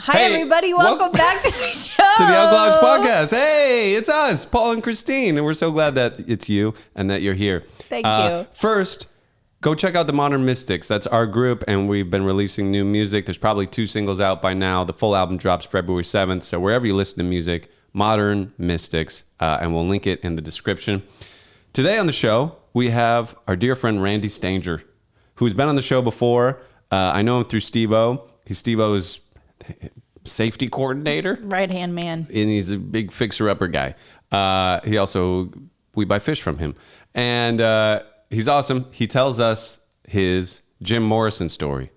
Hi, everybody. Welcome back to the show. To the Alcoholics Podcast. Hey, it's us, Paul and Christine. And we're so glad that it's you and that you're here. Thank you. First, go check out the Modern Mystics. That's our group, and we've been releasing new music. There's probably 2 singles out by now. The full album drops February 7th. So wherever you listen to music, Modern Mystics, and we'll link it in the description. Today on the show, we have our dear friend Randy Stanger, who's been on the show before. I know him through Steve-O. He's Steve-O's safety coordinator. Right-hand man. And he's a big fixer-upper guy. We buy fish from him. And he's awesome. He tells us his Jim Morrison story,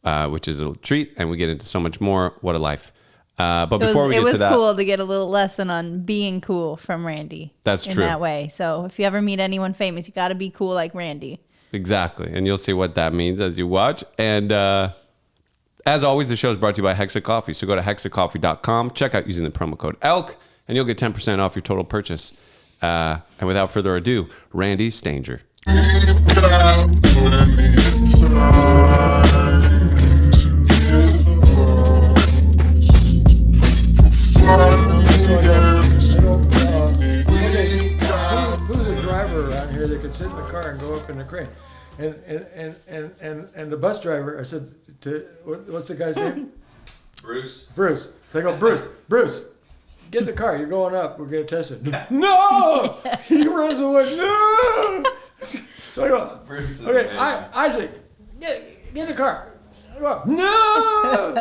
which is a treat, and we get into so much more. What a life. But before we get to that... It was cool to get a little lesson on being cool from Randy. That's true. In that way. So if you ever meet anyone famous, you got to be cool like Randy. Exactly. And you'll see what that means as you watch. And as always, the show is brought to you by Hexa Coffee. So go to hexacoffee.com, check out using the promo code ELK, and you'll get 10% off your total purchase. And without further ado, Randy Stanger. Who's a driver around here that could sit in the car and go up in the crane? And the bus driver, I said, what's the guy's name? Bruce. Bruce. So I go, Bruce, get in the car. You're going up. We're going to test it. No! He runs away. No! So I go, okay, Isaac, get in the car. I go, no!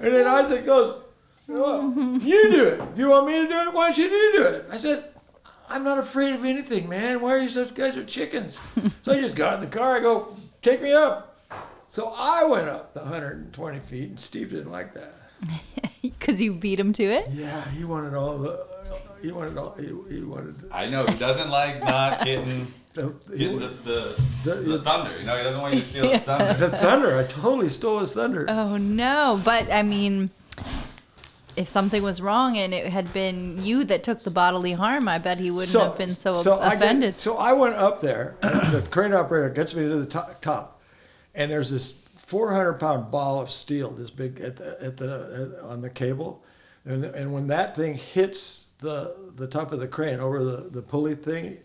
And then Isaac goes, well, you do it. If you want me to do it, why don't you do it? I said, I'm not afraid of anything, man. Why are you such guys are chickens? So I just got in the car. I go, take me up. So I went up the 120 feet, and Steve didn't like that. Because you beat him to it? Yeah, he wanted all the. He wanted. I know he doesn't like not getting the thunder. You know, he doesn't want you to steal his thunder. The thunder. I totally stole his thunder. Oh no! But I mean, if something was wrong and it had been you that took the bodily harm, I bet he wouldn't have been so offended. So I went up there, and the crane operator gets me to the top, and there's this 400-pound ball of steel, this big on the cable, and when that thing hits the top of the crane over the pulley thing,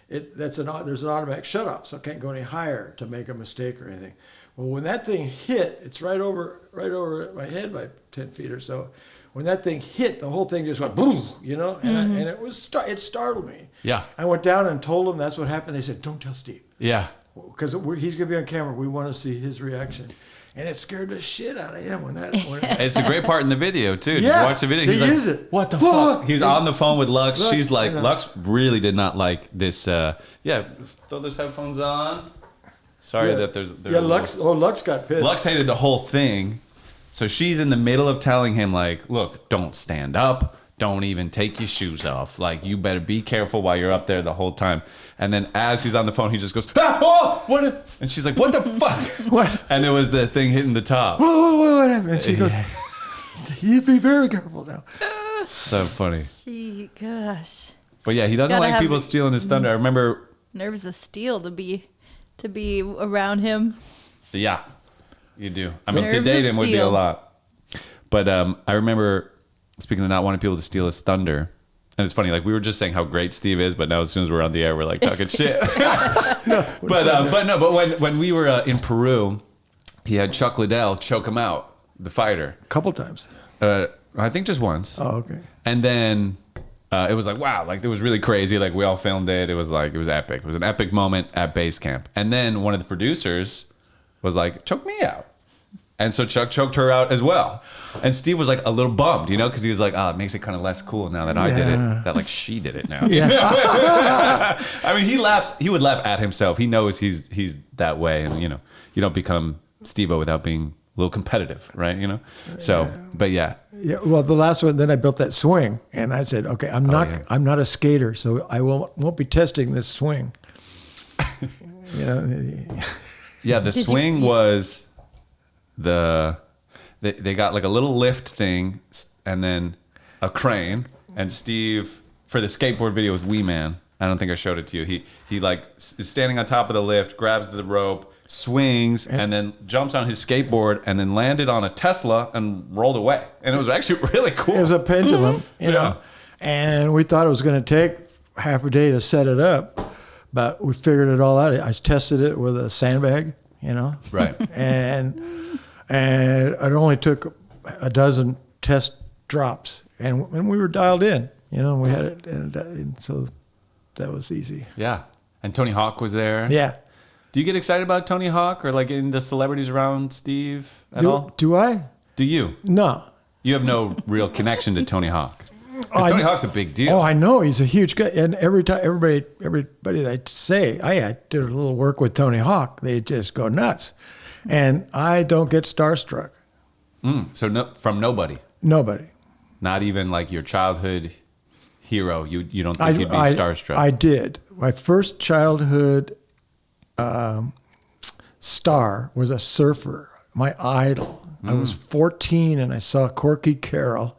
there's an automatic shutoff, so it can't go any higher to make a mistake or anything. Well, when that thing hit, it's right over my head by 10 feet or so. When that thing hit, the whole thing just went boom, you know, and it startled me. Yeah. I went down and told them that's what happened. They said, "Don't tell Steve." Yeah. Because he's going to be on camera. We want to see his reaction. And it scared the shit out of him when It's a great part in the video, too. Did you watch the video? He's like, what the fuck? He's on the phone with Lux. She's like, know. Lux really did not like this. Throw those headphones on. Sorry that there's... Lux got pissed. Lux hated the whole thing. So she's in the middle of telling him, like, look, don't stand up. Don't even take your shoes off. Like, you better be careful while you're up there the whole time. And then as he's on the phone, he just goes, what? And she's like, what the fuck? What? And it was the thing hitting the top. What happened? And she goes, you be very careful now. So funny. Gosh. But yeah, he doesn't like people stealing his thunder. I remember... Nerves of steel to be around him. Yeah, you do. I mean, Nerves to date of him would be a steel. lot. But I remember... Speaking of not wanting people to steal his thunder, and it's funny, like we were just saying how great Steve is, but now as soon as we're on the air, we're like talking shit. But when we were in Peru, he had Chuck Liddell choke him out, the fighter. A couple times. I think just once. Oh, okay. And then it was like, wow, like it was really crazy. Like we all filmed it. It was epic. It was an epic moment at base camp. And then one of the producers was like, choke me out. And so Chuck choked her out as well. And Steve was like a little bummed, you know, because he was like, it makes it kind of less cool now that I did it. That like she did it now. Yeah. I mean, he would laugh at himself. He knows he's that way. And, you know, you don't become Steve-O without being a little competitive, right? You know? So, but yeah. Yeah. Well, the last one, then I built that swing. And I said, okay, I'm not a skater, so I won't be testing this swing. You know? Yeah, the swing was... They got like a little lift thing and then a crane, and Steve for the skateboard video with Wee Man, I don't think I showed it to you, he like is standing on top of the lift, grabs the rope, swings, and then jumps on his skateboard, and then landed on a Tesla and rolled away. And it was actually really cool. It was a pendulum, you know, and we thought it was going to take half a day to set it up, but we figured it all out. I tested it with a sandbag, you know, Right. and it only took a dozen test drops, and we were dialed in, you know. We had it, and so that was easy. Yeah. And Tony Hawk was there. Yeah. Do you get excited about Tony Hawk or like in the celebrities around Steve at all? Do I? Do you? No. You have no real connection to Tony Hawk. Because Tony Hawk's a big deal. Oh, I know. He's a huge guy. And every time, everybody that I say, I did a little work with Tony Hawk, they just go nuts. And I don't get starstruck. So from nobody? Nobody. Not even like your childhood hero? You don't think you'd be starstruck? I did. My first childhood star was a surfer, my idol. I was 14 and I saw Corky Carroll.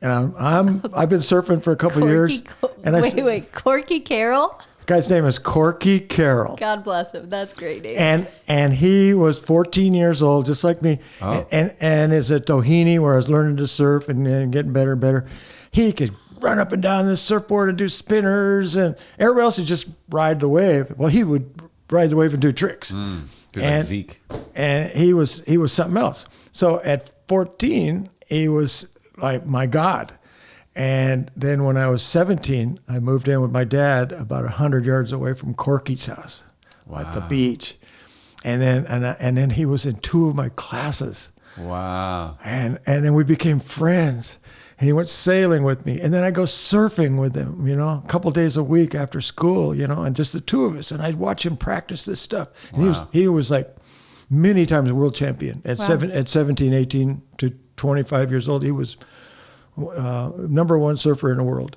And I've been surfing for a couple years. Wait, Corky Carroll? The guy's name is Corky Carroll. God bless him. That's a great name. And he was 14 years old, just like me. Oh. And is at Doheny, where I was learning to surf and getting better and better. He could run up and down this surfboard and do spinners, and everybody else would just ride the wave. Well, he would ride the wave and do tricks. Like Zeke. And he was something else. So at 14, he was like my God. And then when I was 17, I moved in with my dad about 100 yards away from Corky's house at the beach. And then he was in 2 of my classes. Wow. And then we became friends. And he went sailing with me. And then I go surfing with him, you know, a couple days a week after school, you know, and just the 2 of us. And I'd watch him practice this stuff. And he was like many times world champion at 17, 18 to 25 years old. He was number 1 surfer in the world.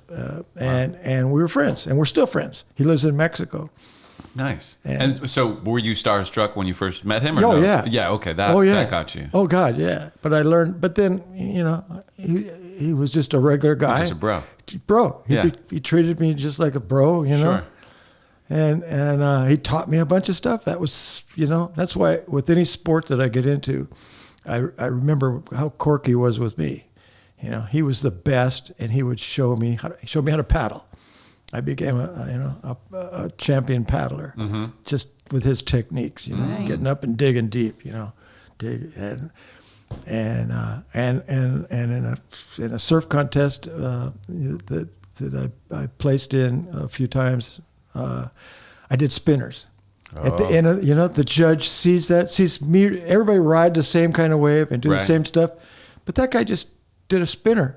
And we were friends, and we're still friends. He lives in Mexico. Nice. And so were you starstruck when you first met him? Or yeah. Yeah, okay. That got you. Oh, God, yeah. But I learned, but then, you know, he was just a regular guy. Just a bro. Bro. He treated me just like a bro, you know. Sure. And he taught me a bunch of stuff. That was, you know, that's why with any sport that I get into, I remember how Corky was with me. You know, he was the best, and he would show me how to paddle. I became a champion paddler just with his techniques. You know, getting up and digging deep. You know, and in a surf contest that I placed in a few times, I did spinners. At the end of, you know, the judge sees me, everybody ride the same kind of wave and do the same stuff, but that guy just did a spinner.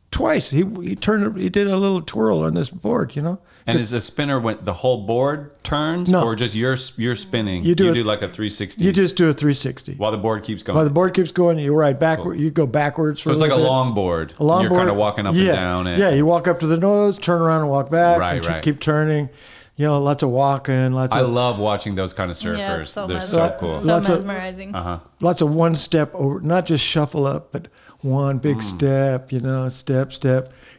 Twice. He did a little twirl on this board, you know. And is a spinner when the whole board turns, or just you're spinning? You do like a 360. You just do a 360 while the board keeps going. While the board keeps going, you ride backward. Cool. You go backwards. So it's like a long board. A long board. You're kind of walking up and down. You walk up to the nose, turn around and walk back. Right. Keep turning. You know, lots of walking. I love watching those kind of surfers. Yeah, they're so cool. So mesmerizing. Lots of one step over, not just shuffle up, but one big step, you know, step,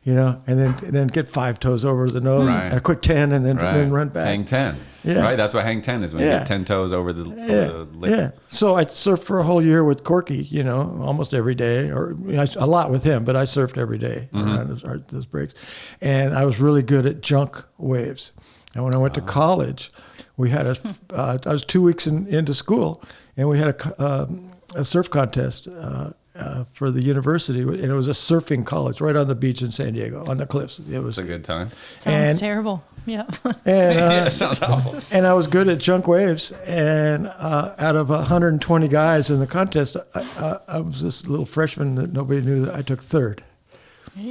you know, and then get 5 toes over the nose, and a quick 10, and then run back. Hang 10. Yeah. Right? That's what hang 10 is, when you get 10 toes over the lip. Yeah. So I surfed for a whole year with Corky, you know, almost every day, or a lot with him, but I surfed every day around those breaks. And I was really good at junk waves. And when I went to college, we had I was 2 weeks into school, and we had a surf contest for the university, and it was a surfing college right on the beach in San Diego, on the cliffs. It was a good time. Sounds terrible. Yeah. And, it sounds awful. And I was good at junk waves, and out of 120 guys in the contest, I was this little freshman that nobody knew that I took 3rd.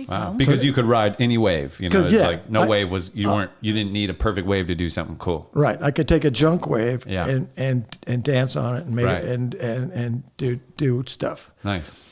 Wow. Because you could ride any wave, you know. It's like wave was you didn't need a perfect wave to do something cool. Right. I could take a junk wave and dance on it and make it and do stuff. Nice.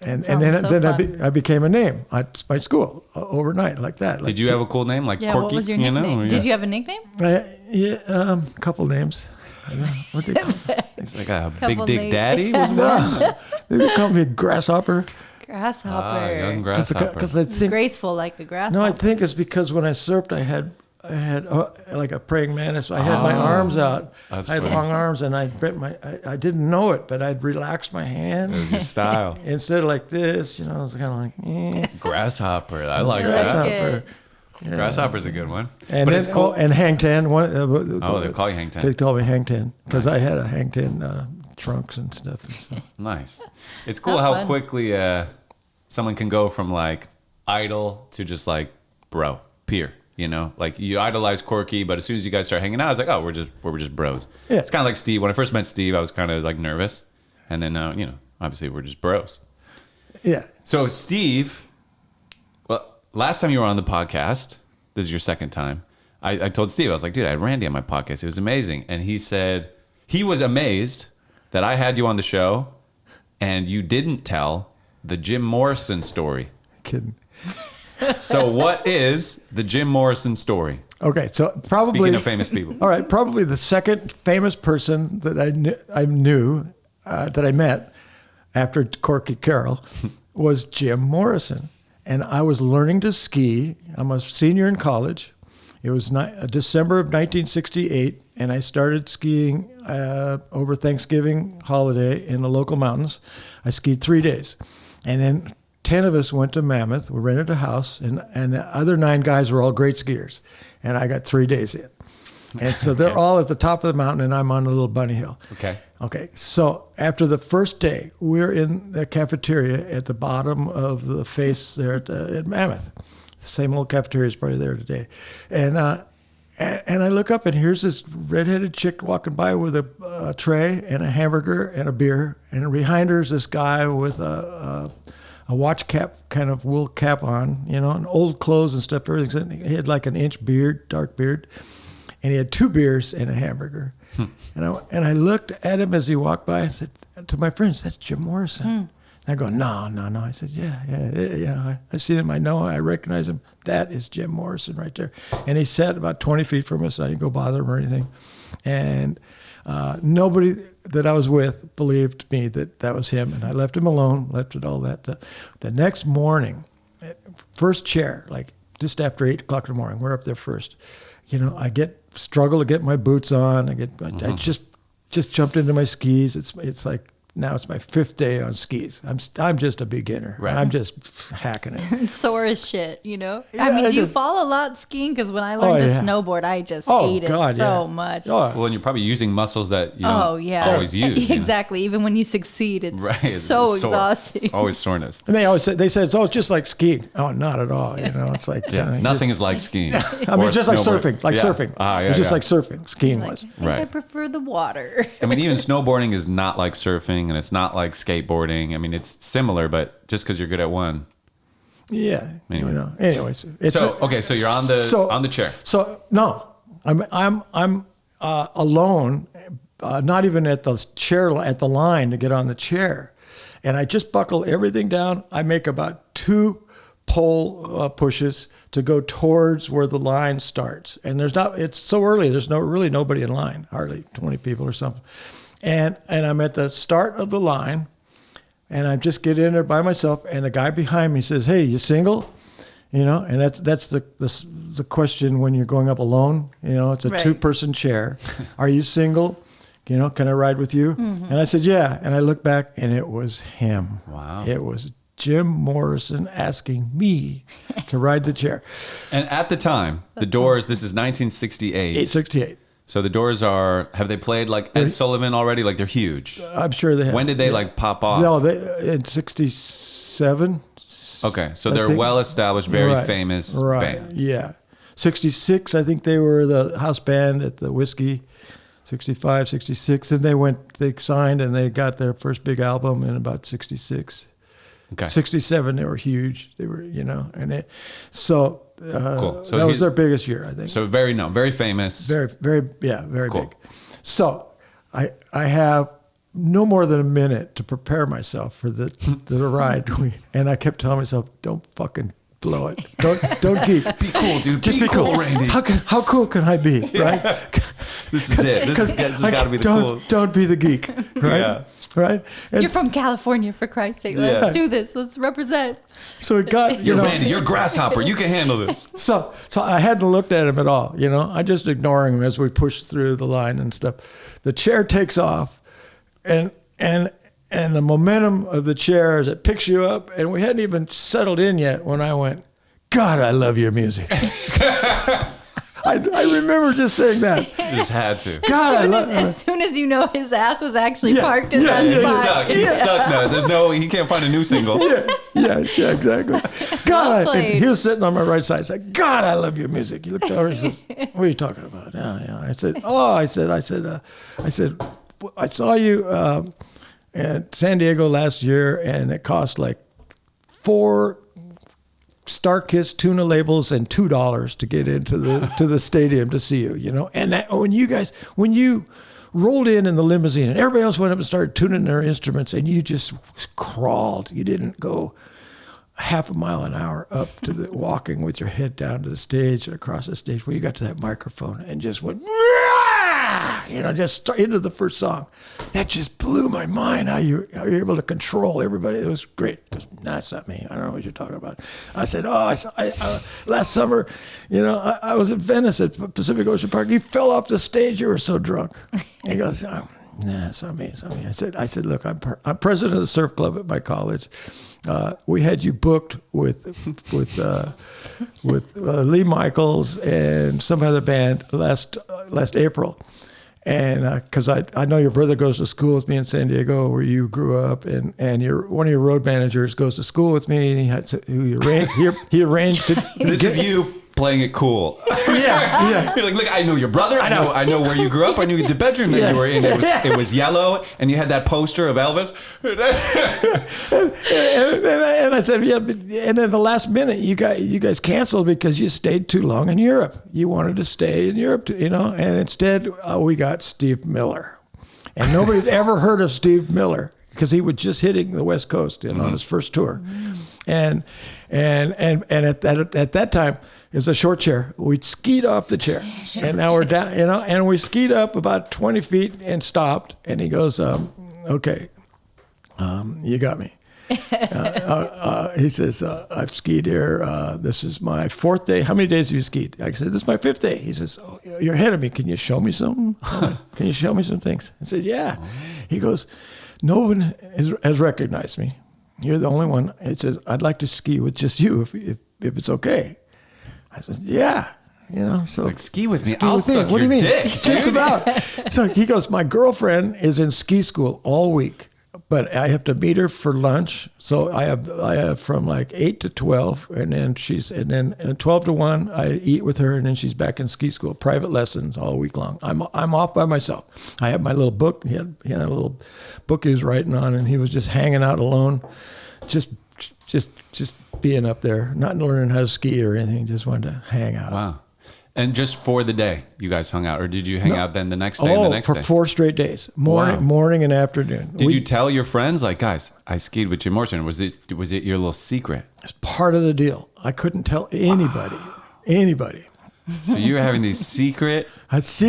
And then I became a name at my school overnight like that. Did you have a cool name like Corky? What was your nickname? Did you have a nickname? A couple names. I don't know what they call it. It's like a Big Dick Daddy was one. They called me Grasshopper. Grasshopper. Young grasshopper. Because I think graceful like a grasshopper. No, I think it's because when I surfed, I had like a praying mantis. I had my arms out. I had funny. long arms, and I didn't know it, but I'd relax my hands. It was your style. Instead of like this, you know, it was kind of like, Grasshopper. I like grasshopper. that. Grasshopper's a good one. And but then, it's cool. and Hang Ten. They call you Hang Ten. They call me Hang Ten because I had a Hang Ten trunks and stuff. And so. Nice. It's cool how quickly someone can go from like idol to just like bro, peer. You know, like you idolize Corky, but as soon as you guys start hanging out, I was like, oh, we're just bros. Yeah. It's kind of like Steve. When I first met Steve, I was kind of like nervous, and then now, you know, obviously we're just bros. Yeah. So Steve, well, last time you were on the podcast, this is your second time. I told Steve, I was like, dude, I had Randy on my podcast. It was amazing, and he said he was amazed that I had you on the show, and you didn't tell the Jim Morrison story. Kidding. So what is the Jim Morrison story? Okay, so probably Speaking of famous people. All right, probably the second famous person that I knew that I met after Corky Carroll was Jim Morrison, and I was learning to ski. I'm a senior in college. It was December of 1968, and I started skiing over Thanksgiving holiday in the local mountains. I skied 3 days, and then 10 of us went to Mammoth. We rented a house, and the other 9 guys were all great skiers, and I got 3 days in. And so they're all at the top of the mountain, and I'm on a little bunny hill. Okay. So after the first day, we're in the cafeteria at the bottom of the face there at Mammoth. The same old cafeteria is probably there today. And I look up, and here's this redheaded chick walking by with a tray and a hamburger and a beer, and behind her is this guy with a watch cap, kind of wool cap on, you know, and old clothes and stuff. Everything. He had like an inch beard, dark beard, and he had 2 beers and a hamburger. And I looked at him as he walked by and said to my friends, "That's Jim Morrison." And I go, no. I said, yeah. I see him. I know. I recognize him. That is Jim Morrison right there. And he sat about 20 feet from us. I didn't go bother him or anything. And nobody that I was with believed me that was him, and I left him alone, left it all that. The next morning, first chair, like just after 8 o'clock in the morning, we're up there first. You know, I struggle to get my boots on. I just jumped into my skis. It's like now it's my 5th day on skis. I'm just a beginner. Right. I'm just hacking it. Sore as shit, you know? Yeah, I mean, do you fall a lot skiing? Because when I learned to snowboard, I just ate it so much. Well, and you're probably using muscles that you don't always use. Exactly. You know? Even when you succeed, it's so exhausting. Always soreness. And they said, it's just like skiing. Oh, not at all. You know, it's like... nothing is like skiing. I mean, just like surfing. Surfing. It's just like surfing. Skiing was. I prefer the water. I mean, even snowboarding is not like surfing, and it's not like skateboarding. I mean, it's similar, but just because you're good at one. Yeah. Anyway. You know. Anyways. So you're on the chair. So no, I'm alone, not even at the chair, at the line to get on the chair, and I just buckle everything down. I make about 2 pole pushes to go towards where the line starts, and it's so early. There's really nobody in line, hardly 20 people or something. And I'm at the start of the line, and I just get in there by myself, and the guy behind me says, "Hey, you single?" You know, and that's the question when you're going up alone. You know, it's a 2-person chair. Are you single? You know, can I ride with you? Mm-hmm. And I said, yeah. And I looked back, and it was him. Wow. It was Jim Morrison asking me to ride the chair. And at the time, the Doors, this is 1968. 868. So the Doors have they played like Ed Sullivan already? Like they're huge. I'm sure they have. When did they like pop off? No, in 67. Okay, so they're well-established, very famous band. Yeah. 66, I think they were the house band at the Whiskey. 65, 66, and they signed and they got their first big album in about 66. Okay. 67, they were huge. They were, you know, and cool. So that was their biggest year, I think. So very famous. Very cool. big. So I have no more than a minute to prepare myself for the ride, and I kept telling myself, "Don't fucking blow it. Don't geek. Be cool, dude. Just be cool, Randy. How cool can I be, right? This is it. This has got to be the coolest. Don't be the geek, right? Yeah. right? And You're from California, for Christ's sake. Let's do this. Let's represent. so it got, you know. Randy, you're grasshopper. You can handle this. So I hadn't looked at him at all, you know. I just ignoring him as we pushed through the line and stuff. The chair takes off, and the momentum of the chair as it picks you up, and we hadn't even settled in yet when I went, God, I love your music. I remember just saying that. You just had to. God, As soon as you know his ass was actually parked in that spot. He's stuck now. He can't find a new single. Yeah, exactly. God, he was sitting on my right side. I said, God, I love your music. He looked over and said, what are you talking about? Yeah. I said, I saw you at San Diego last year, and it cost like 4 Starkist tuna labels and $2 to get into the stadium to see you, you know. And that, when you rolled in the limousine and everybody else went up and started tuning their instruments, and you just crawled, you didn't go half a mile an hour up to the walking with your head down to the stage and across the stage, where you got to that microphone and just went, you know, just into the first song. That just blew my mind, how you're able to control everybody. It was great. Because, nah, it's not me. I don't know what you're talking about. I said, last summer, you know, I was at Venice at Pacific Ocean Park. You fell off the stage. You were so drunk. He goes, nah, it's not me. It's not me. I said, look, I'm president of the surf club at my college. We had you booked with Lee Michaels and some other band last April. And because I know your brother goes to school with me in San Diego, where you grew up, and one of your road managers goes to school with me. He arranged to. This is you playing it cool. Yeah. You're like, look, I know your brother. I know where you grew up. I knew the bedroom that you were in. It was yellow, and you had that poster of Elvis. and I said, yeah. And at the last minute, you guys canceled because you stayed too long in Europe. You wanted to stay in Europe, you know. And instead, we got Steve Miller, and nobody had ever heard of Steve Miller because he was just hitting the West Coast, you know, on his first tour, and at that time. It was a short chair. We'd skied off the chair, and now we're down, you know, and we skied up about 20 feet and stopped. And he goes, okay, you got me. He says, I've skied here. This is my 4th day. How many days have you skied? I said, this is my 5th day. He says, oh, you're ahead of me. Can you show me something? Can you show me some things? I said, yeah. He goes, no one has recognized me. You're the only one. He says, I'd like to ski with just you if it's okay. I said, yeah, you know, so. Like, ski with me. I'll suck what do your you mean? dick. Just about. So he goes, my girlfriend is in ski school all week, but I have to meet her for lunch. So I have from like 8 to 12, and then 12 to 1, I eat with her, and then she's back in ski school, private lessons all week long. I'm off by myself. I have my little book. He had a little book he was writing on, and he was just hanging out alone, just being up there, not learning how to ski or anything, just wanted to hang out. Wow. And just for the day, you guys hung out, or did you hang out then the next day and the next day? For 4 straight days, morning and afternoon. Did you tell your friends, like, guys, I skied with Jim Morrison? Was it your little secret? It's part of the deal. I couldn't tell anybody. So you were having these secret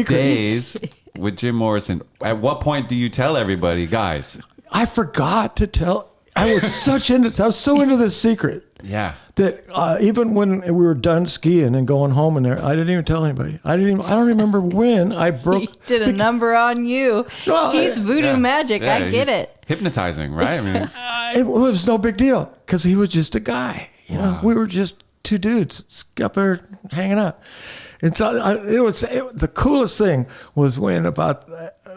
days with Jim Morrison. At what point do you tell everybody, guys? I forgot to tell. I was so into this secret. Yeah. That even when we were done skiing and going home in there, I didn't even tell anybody. I don't remember when I broke. He did a number on you. Well, he's voodoo magic. I get it. Hypnotizing, right? I mean, it was no big deal because he was just a guy. You know, we were just 2 dudes up there hanging out. And so the coolest thing was when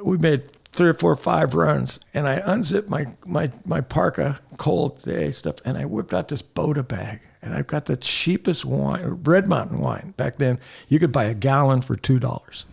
we made 3 or 4 or 5 runs, and I unzipped my parka, cold day stuff, and I whipped out this Boda bag, and I've got the cheapest wine, Red Mountain wine. Back then, you could buy a gallon for $2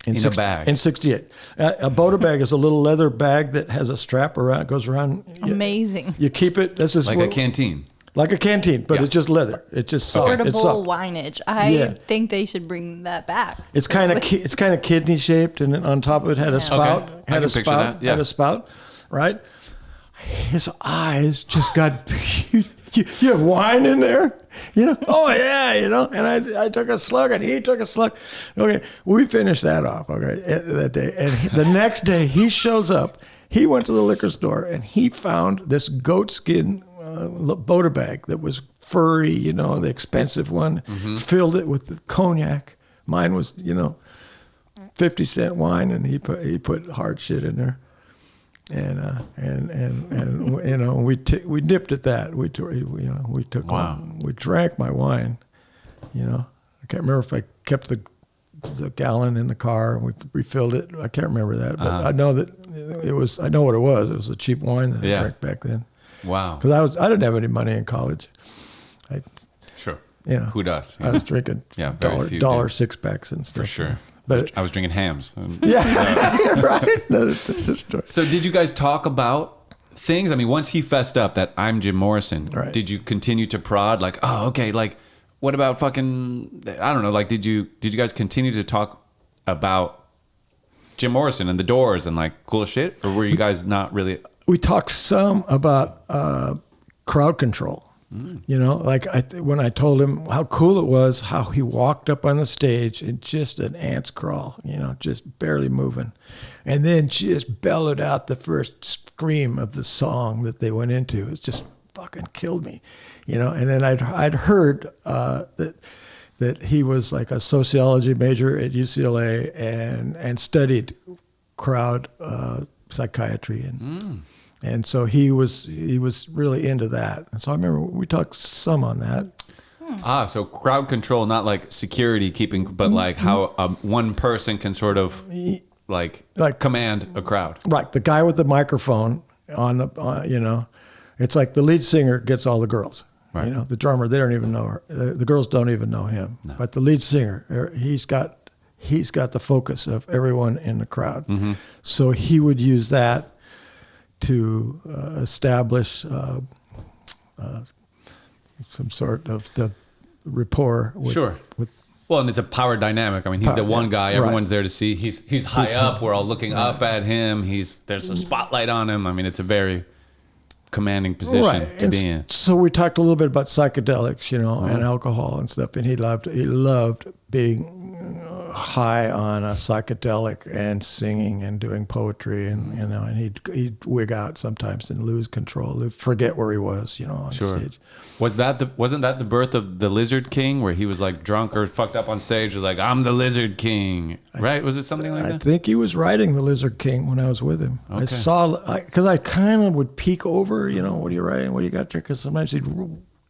in a bag. In '68, a Boda bag is a little leather bag that has a strap around, goes around. Amazing. You keep it. This is like a canteen. Like a canteen, but it's just leather. It's just soft. Portable wineage. I think they should bring that back. It's kind of kidney shaped, and then on top of it had a spout. Okay. Had a spout. Yeah. Had a spout. Right. His eyes just got. You have wine in there, you know? Oh yeah, you know. And I took a slug, and he took a slug. Okay, we finished that off. Okay, that day, and the next day he shows up, He went to the liquor store and he found this goatskin Boda bag that was furry, you know, the expensive one, filled it with the cognac. Mine was, you know, 50-cent wine, and he put hard shit in there. And you know, we nipped at that. We took we drank my wine, you know. I can't remember if I kept the gallon in the car and we refilled it. I can't remember that, but I know that it was. I know what it was. It was a cheap wine that I drank back then. Wow. Because I didn't have any money in college. Sure. You know, who does? I was drinking dollar six packs and stuff. For sure. But I was drinking hams. Yeah, right. No, that's a story. So did you guys talk about things? I mean, once he fessed up that I'm Jim Morrison, right. Did you continue to prod? Like, oh, okay, like, what about fucking, I don't know, like, did you guys continue to talk about Jim Morrison and the Doors and like cool shit? Or were you guys not really? We talked some about crowd control. You know, like when I told him how cool it was, how he walked up on the stage in just an ant's crawl, you know, just barely moving. And then just bellowed out the first scream of the song that they went into. It just fucking killed me, you know. And then I'd heard that he was like a sociology major at UCLA and studied crowd psychiatry and so he was really into that. And so I remember we talked some on that. So crowd control, not like security keeping, but like how one person can sort of like command a crowd. Right, the guy with the microphone on the, you know, it's like the lead singer gets all the girls. Right. You know, the drummer, they don't even know her. The girls don't even know him. No. But the lead singer, he's got the focus of everyone in the crowd. So he would use that to establish some sort of the rapport with well, and it's a power dynamic. I mean, he's the one guy everyone's there to see. He's high up. We're all looking up at him. There's a spotlight on him. I mean, it's a very commanding position to be in. So we talked a little bit about psychedelics, you know, and alcohol and stuff. And he loved being high on a psychedelic and singing and doing poetry, and you know, and he'd wig out sometimes and lose control, forget where he was, you know, on stage. Wasn't that the birth of the Lizard King, where he was like drunk or fucked up on stage, was like, I'm the Lizard King, right? Was it something like that? I think he was writing the Lizard King when I was with him. Okay. I saw, because I kind of would peek over, you know, what are you writing? What do you got there? Because sometimes he'd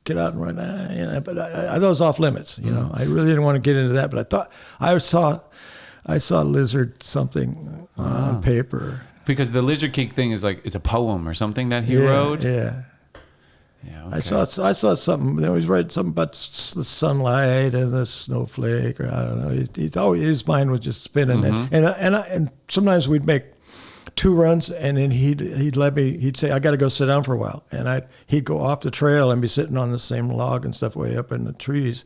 get out and write, you know, but I thought it was off limits, you know. I really didn't want to get into that, but I thought I saw Lizard something on paper. Because the Lizard King thing is like, it's a poem or something that he wrote. Yeah. Yeah. Okay. I saw something. You know, he's writing something about the sunlight and the snowflake, or I don't know. He's always, his mind was just spinning, and sometimes we'd make 2 runs, and then he'd let me. He'd say, "I got to go sit down for a while," and he'd go off the trail and be sitting on the same log and stuff way up in the trees,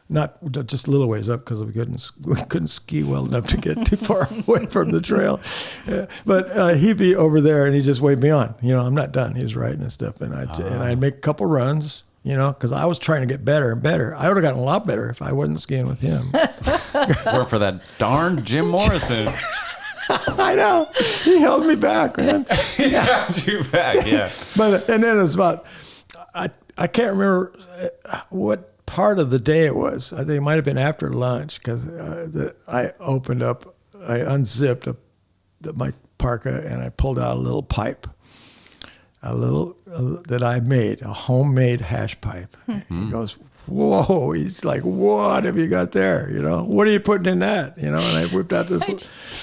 not just a little ways up because we couldn't ski well enough to get too far away from the trail. But he'd be over there and he'd just wave me on. You know, I'm not done. He was writing and stuff, and I'd make a couple runs. You know, because I was trying to get better and better. I would have gotten a lot better if I wasn't skiing with him. Work for that darn Jim Morrison. I know. He held me back, man. He held you back, yeah. And then it was about, I can't remember what part of the day it was. I think it might have been after lunch, because I unzipped my parka and I pulled out a little pipe. That I made, a homemade hash pipe. He goes, whoa, he's like, what have you got there? You know, what are you putting in that? You know, and I whipped out this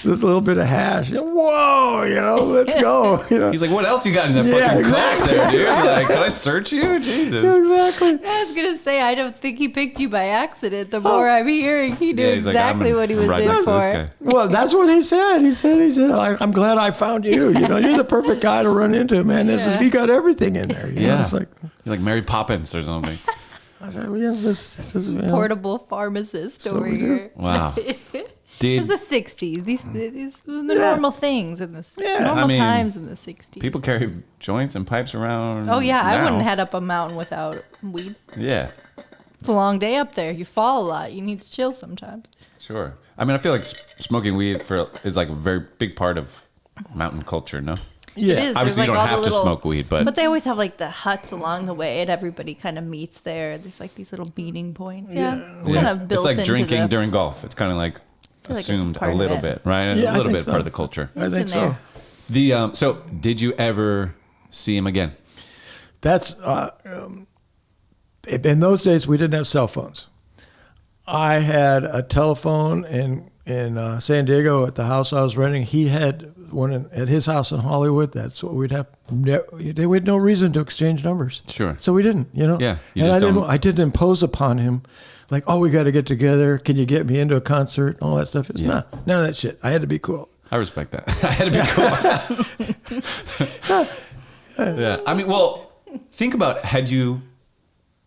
little bit of hash. Whoa, you know, let's go. You know, he's like, what else you got in that fucking cup there, dude? Like, can I search you? Jesus. Exactly. I was gonna say, I don't think he picked you by accident. The more I'm hearing, he knew exactly what he was in for. Well, that's what he said. He said, I'm glad I found you. You know, you're the perfect guy to run into, man. You got everything in there. You know? It's like, you're like Mary Poppins or something. I said, well, yeah, this is, you know, portable pharmacist over here. Wow. It's the 60s. These were the normal things in the normal times in the 60s. People carry joints and pipes around. Oh, yeah. now. I wouldn't head up a mountain without weed. Yeah. It's a long day up there. You fall a lot. You need to chill sometimes. Sure. I mean, I feel like smoking weed is like a very big part of mountain culture, no? It is. Obviously, you There's, don't have to smoke weed, but they always have like the huts along the way, and everybody kind of meets there. There's like these little meeting points. Yeah, it's kind of built it's like into drinking during golf. It's kind of like assumed a little bit, right? Yeah, a little bit so. part of the culture. I think so. So did you ever see him again? That's in those days we didn't have cell phones. I had a telephone in San Diego at the house I was renting. He had one at his house in Hollywood. That's what we'd have. We had no reason to exchange numbers. Sure. So we didn't, Yeah. And I didn't impose upon him, like, oh, we got to get together. Can you get me into a concert? All that stuff. Nah, none of that shit. I had to be cool. I respect that. I had to be cool. Yeah. I mean, well, think about had you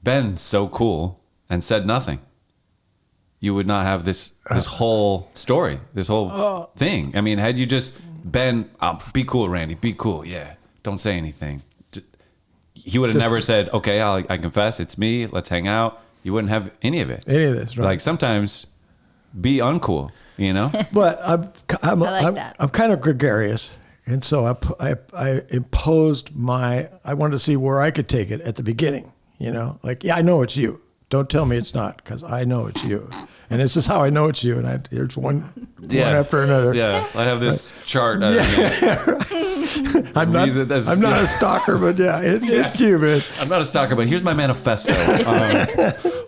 been so cool and said nothing, you would not have this whole story, this whole thing. I mean, had you just been, be cool, Randy, be cool. Yeah. Don't say anything. He would have never said, okay, I confess, it's me. Let's hang out. You wouldn't have any of it. Any of this, right? Like sometimes be uncool, you know? But I'm kind of gregarious. And so I imposed I wanted to see where I could take it at the beginning, like, yeah, I know it's you. Don't tell me it's not, because I know it's you. And this is how I know it's you. And here's one after another. Yeah, I have this chart. I'm not a stalker, but it's you, man. I'm not a stalker, but here's my manifesto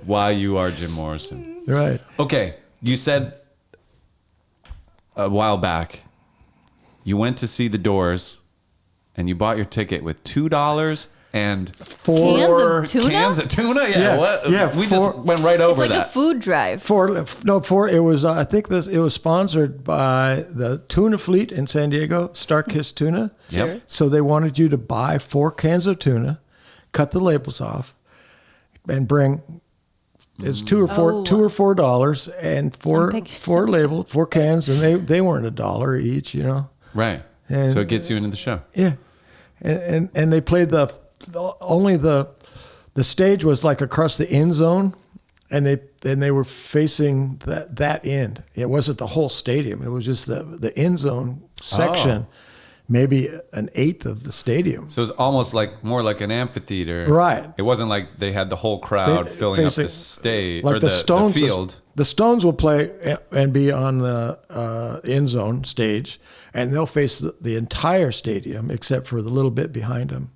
why you are Jim Morrison. Right. Okay, you said a while back you went to see The Doors and you bought your ticket with $2 and four cans of tuna. Yeah, what? Yeah, we just went right over it's like that. a food drive. Four. It was. I think it was sponsored by the tuna fleet in San Diego, Starkist Tuna. Yep. So they wanted you to buy 4 cans of tuna, cut the labels off, and bring. It's $2 or $4, and four cans, and they weren't $1 each, Right. And, so it gets you into the show. Yeah, and they played the stage was like across the end zone, and they were facing that end. It wasn't the whole stadium. It was just the end zone section, maybe an eighth of the stadium. So it was almost more like an amphitheater. Right. It wasn't like they had the whole crowd filling up the stage like or the field. The Stones will play and be on the end zone stage, and they'll face the entire stadium except for the little bit behind them,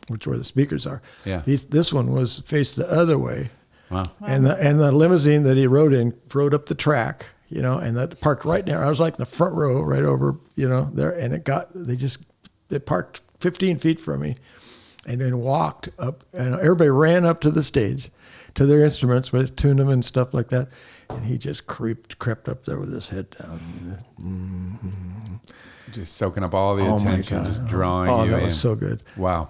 which where the speakers are. Yeah. This one was faced the other way. Wow. And the limousine that he rode up the track, and that parked right there. I was like in the front row, right over, there, and they parked 15 feet from me, and then walked up, and everybody ran up to the stage, to their instruments with tune and stuff like that, and he just crept up there with his head down. Mm-hmm. Just soaking up all the attention, just drawing you in. Oh, that was so good. Wow.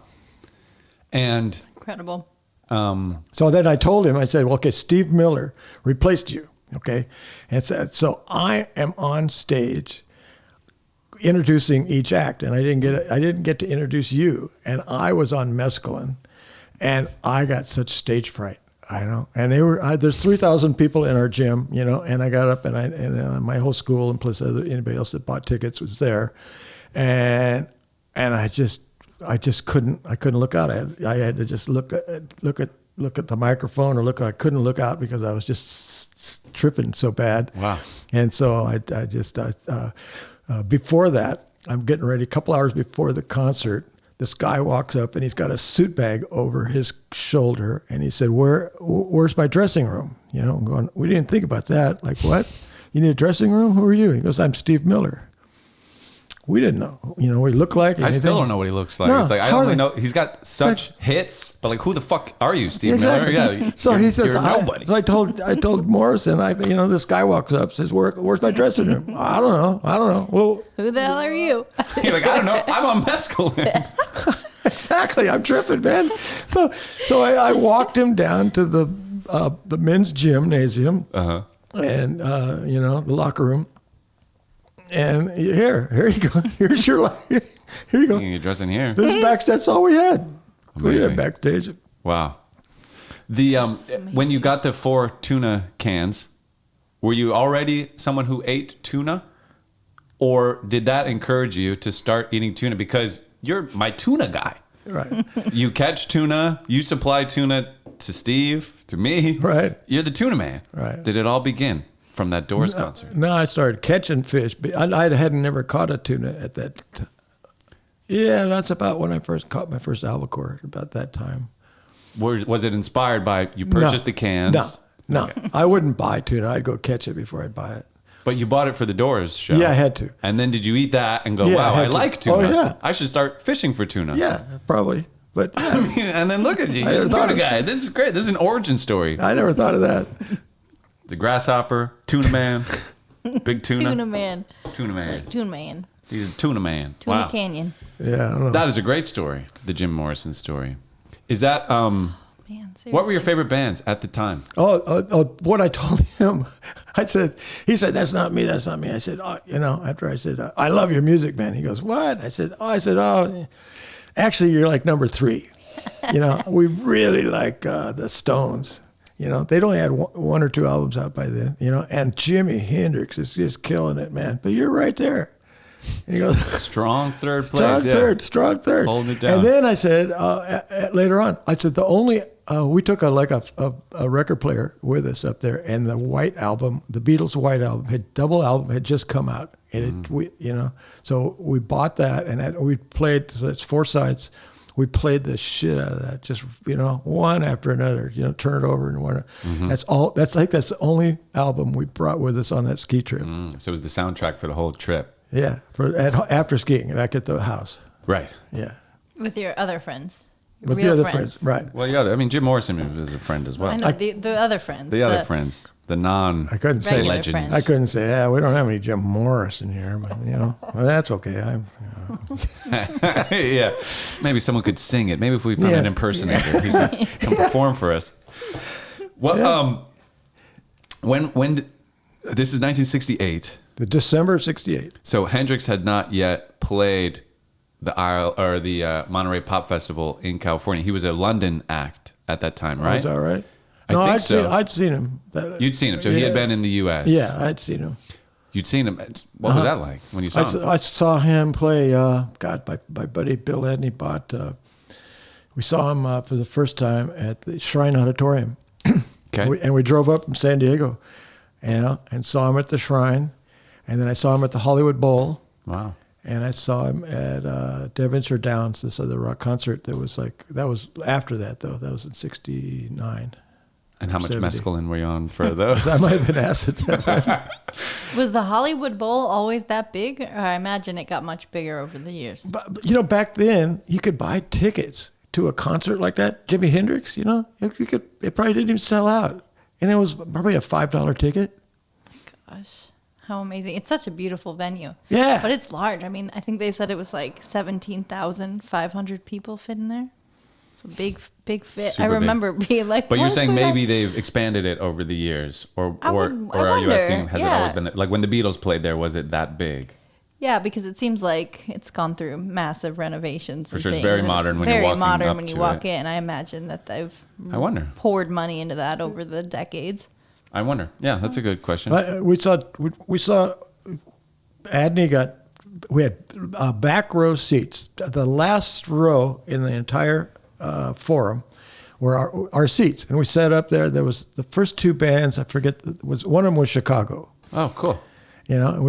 And Incredible. So then I told him, I said, well, okay, Steve Miller replaced you, okay? And so I am on stage introducing each act, and I didn't get to introduce you, and I was on mescaline, and I got such stage fright. I know, and there's 3,000 people in our gym, and I got up and my whole school and plus anybody else that bought tickets was there, and I just couldn't look out. I had to just look at the microphone or I couldn't look out because I was just tripping so bad. Wow. And so I before that, I'm getting ready. A couple hours before the concert, this guy walks up and he's got a suit bag over his shoulder, and he said, "Where's my dressing room?" I'm going, "We didn't think about that." Like, what? You need a dressing room? Who are you? He goes, "I'm Steve Miller." We didn't know, what he looked like. I still don't know what he looks like. No, it's like, I only know he's got such hits, but who the fuck are you, Steve exactly. Miller? Yeah. So he says, you're nobody. So I told Morrison, this guy walks up, says, "Where's my dressing room?" I don't know. Well, who the hell are you? You're like, I don't know. I'm on mescaline. Exactly. I'm tripping, man. So I walked him down to the men's gymnasium, and the locker room. And here you go. Here's your life. Here you go. You're dressing here. This is backstage. That's all we had. Amazing. We had backstage. Wow. The when you got the 4 tuna cans, were you already someone who ate tuna, or did that encourage you to start eating tuna? Because you're my tuna guy. Right. You catch tuna. You supply tuna to Steve, to me. Right. You're the tuna man. Right. Did it all begin from that Doors concert? No, I started catching fish. But I hadn't never caught a tuna at that time. Yeah, that's about when I first caught my first albacore, about that time. Was it inspired by you purchased the cans? No. Okay. I wouldn't buy tuna. I'd go catch it before I'd buy it. But you bought it for the Doors show. Yeah, I had to. And then did you eat that and go, Yeah, wow, I I had to. like tuna. Oh, yeah. I should start fishing for tuna. Yeah, probably. But I mean, and then look at you. You're the tuna guy. This is great. This is an origin story. I never thought of that. The grasshopper, tuna man, big tuna. Tuna man. Tuna man. Like Tuna Man. He's a tuna man. Tuna Wow. Canyon. Yeah, I don't know. That is a great story, the Jim Morrison story. Is that, Man, seriously. what were your favorite bands at the time? What I told him, he said, that's not me. I said, after I said, I love your music, man. He goes, what? I said, actually, you're like number 3. We really like the Stones. They'd only had one or 2 albums out by then, and Jimi Hendrix is just killing it, man. But you're right there. And he goes, Strong third place. strong third. Holding it down. And then I said, later on, I said, we took a record player with us up there, and the White Album, the Beatles' White Album, double album had just come out. And so we bought that, and we played, so it's 4 sides. We played the shit out of that, just, one after another, turn it over and one. Mm-hmm. That's the only album we brought with us on that ski trip. So it was the soundtrack for the whole trip. Yeah, after skiing, back at the house. Right. Yeah. With your other friends. With Real the other friends, right. Well, yeah, I mean, Jim Morrison was a friend as well. I know, the other friends. The other friends. The non I couldn't say Regular legends. friends. I couldn't say, yeah, we don't have any Jim Morrison here, but well, that's okay. Yeah. Maybe someone could sing it. Maybe if we found an impersonator, he could come perform for us. Well, when this is 1968. The December of '68. So Hendrix had not yet played the Monterey Pop Festival in California. He was a London act at that time, right? Is that right? I No, think so. I'd seen him. You'd seen him. So he had been in the U.S. Yeah, I'd seen him. You'd seen him. What was that like when you saw him? I saw him play. My buddy Bill Edney we saw him for the first time at the Shrine Auditorium. Okay. And we drove up from San Diego, and saw him at the Shrine, and then I saw him at the Hollywood Bowl. Wow. And I saw him at Devonshire Downs, this other rock concert. That was after that though. That was in '69. And how much 70. mescaline were you on for those? That might have been acid. Was the Hollywood Bowl always that big? Or I imagine it got much bigger over the years. But back then you could buy tickets to a concert like that. Jimi Hendrix, it probably didn't even sell out, and it was probably a $5 ticket. Gosh, how amazing. It's such a beautiful venue. Yeah. But it's large. I mean, I think they said it was like 17,500 people fit in there. It's a big fit. Super I remember being like, But you're "What saying the maybe heck?" they've expanded it over the years, or I are you wonder, asking has it yeah. always been like when the Beatles played there? Was it that big? Yeah, because it seems like it's gone through massive renovations. For and sure, it's things, very and modern when very you're walking modern up when you to walk it. in. I imagine that they've I wonder. poured money into that over the decades. I wonder. Yeah, that's a good question. We saw Adney we had back row seats. The last row in the entire forum were our seats, and we sat up there. There was the first 2 bands. I forget one of them was Chicago. Oh, cool. And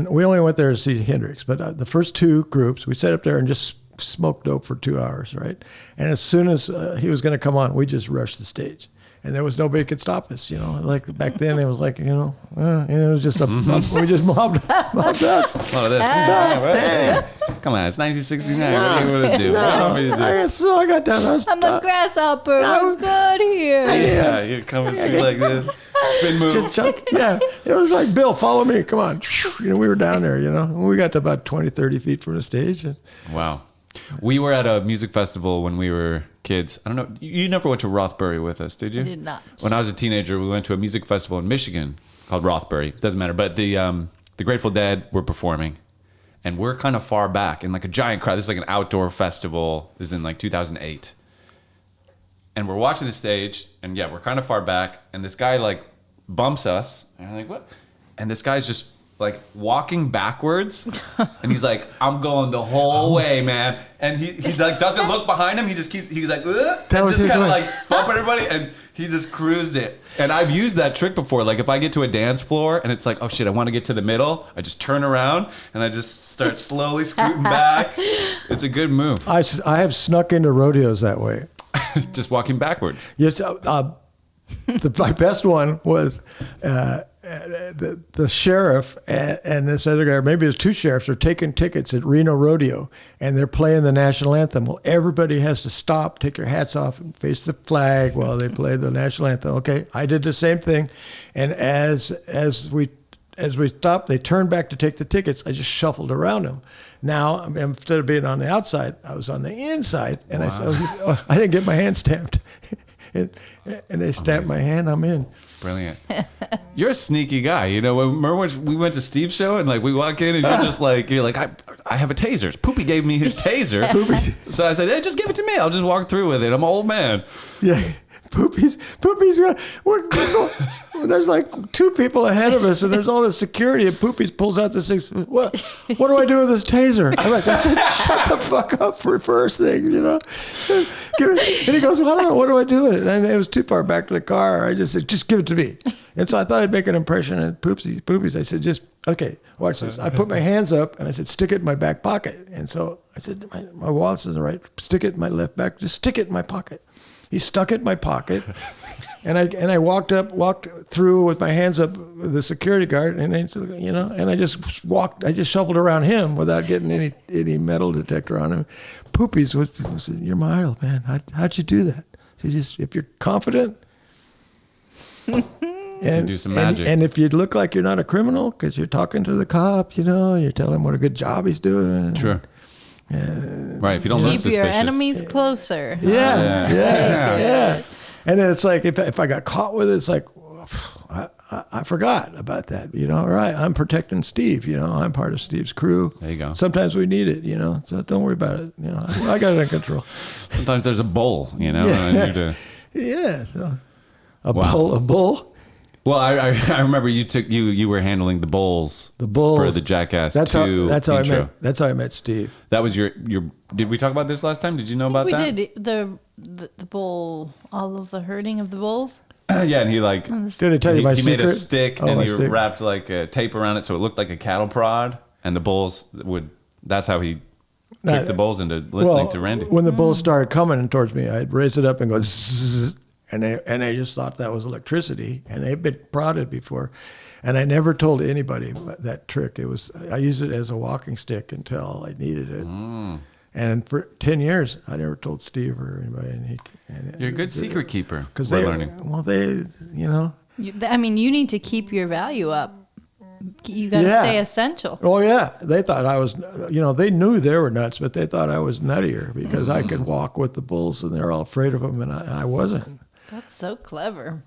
we only went there to see Hendrix. But the first 2 groups, we sat up there and just smoked dope for 2 hours, right? And as soon as he was going to come on, we just rushed the stage. And there was nobody could stop us, Like back then, it was like, it was just we just mobbed up. Oh, this. Come on, it's 1969. What are you going to do? What do you want me to do? I got down. I'm a grasshopper. We're good here. Yeah, you're coming through like this. Spin move. Just jump. Yeah, it was like, Bill, follow me. Come on. We were down there, And we got to about 20, 30 feet from the stage. And Wow. We were at a music festival when we were kids. I don't know. You never went to Rothbury with us, did you? I did not. When I was a teenager, we went to a music festival in Michigan called Rothbury. Doesn't matter. But the Grateful Dead were performing. And we're kind of far back in like a giant crowd. This is like an outdoor festival. This is in like 2008. And we're watching the stage. And yeah, we're kind of far back. And this guy like bumps us. And I'm like, what? And this guy's just like walking backwards, and he's like, "I'm going the whole way, man." And he like doesn't look behind him. He just he's like, and just kind of like bumping everybody, and he just cruised it. And I've used that trick before. Like if I get to a dance floor and it's like, oh shit, I want to get to the middle, I just turn around and I just start slowly scooting back. It's a good move. I have snuck into rodeos that way. Just walking backwards. Yes, my best one was the sheriff and this other guy, maybe it was two sheriffs, are taking tickets at Reno Rodeo, and they're playing the national anthem. Well, everybody has to stop, take your hats off, and face the flag while they play the national anthem. Okay, I did the same thing, and as we stopped, they turned back to take the tickets. I just shuffled around them. Now, instead of being on the outside, I was on the inside, and I didn't get my hand stamped. And they stamped my hand, I'm in. Brilliant. You're a sneaky guy. You know, remember when we went to Steve's show and like we walk in and you're like, I have a taser. Poopy gave me his taser. So I said, hey, just give it to me. I'll just walk through with it. I'm an old man. Yeah. Poopy's we're going, there's like two people ahead of us, and there's all this security, and Poopy's pulls out this thing. What do I do with this taser? I'm like, I said, shut the fuck up for first thing, you know. And he goes, well, I don't know, what do I do with it? And it was too far back to the car. I just said, just give it to me. And so I thought I'd make an impression on Poopy's. I said, just, okay, watch this. I put my hands up, and I said, stick it in my back pocket. And so I said, my wallet's in the right, stick it in my left back, just stick it in my pocket. He stuck it in my pocket, and I walked through with my hands up the security guard, and I just shuffled around him without getting any metal detector on him. Poopy's said, you're my idol, man. How'd you do that? So if you're confident, and do some magic. And if you look like you're not a criminal because you're talking to the cop, you're telling him what a good job he's doing. Sure. Right, if you don't look suspicious. Keep your enemies closer. Yeah. And then it's like, if I got caught with it, it's like, I forgot about that. All right, I'm protecting Steve. I'm part of Steve's crew. There you go. Sometimes we need it, so don't worry about it. I got it under control. Sometimes there's a bull, Yeah. So a bull. Well, I remember you were handling the bulls for the Jackass 2 intro. That's how I met Steve. That was your. Did we talk about this last time? Did you know about that? We did the bull, all of the herding of the bulls. Yeah, and he Did I tell you my secret? He made a stick and he wrapped like a tape around it so it looked like a cattle prod, and the bulls would. That's how he tricked the bulls into listening to Randy. When the bulls started coming towards me, I'd raise it up and go zzz. And they just thought that was electricity, and they've been prodded before. And I never told anybody that trick. I used it as a walking stick until I needed it. And for 10 years, I never told Steve or anybody. You're a good secret keeper. Because we're learning. Well, you need to keep your value up. You got to stay essential. Oh, yeah. They thought I was, they knew they were nuts, but they thought I was nuttier because I could walk with the bulls, and they're all afraid of them, and I wasn't. That's so clever.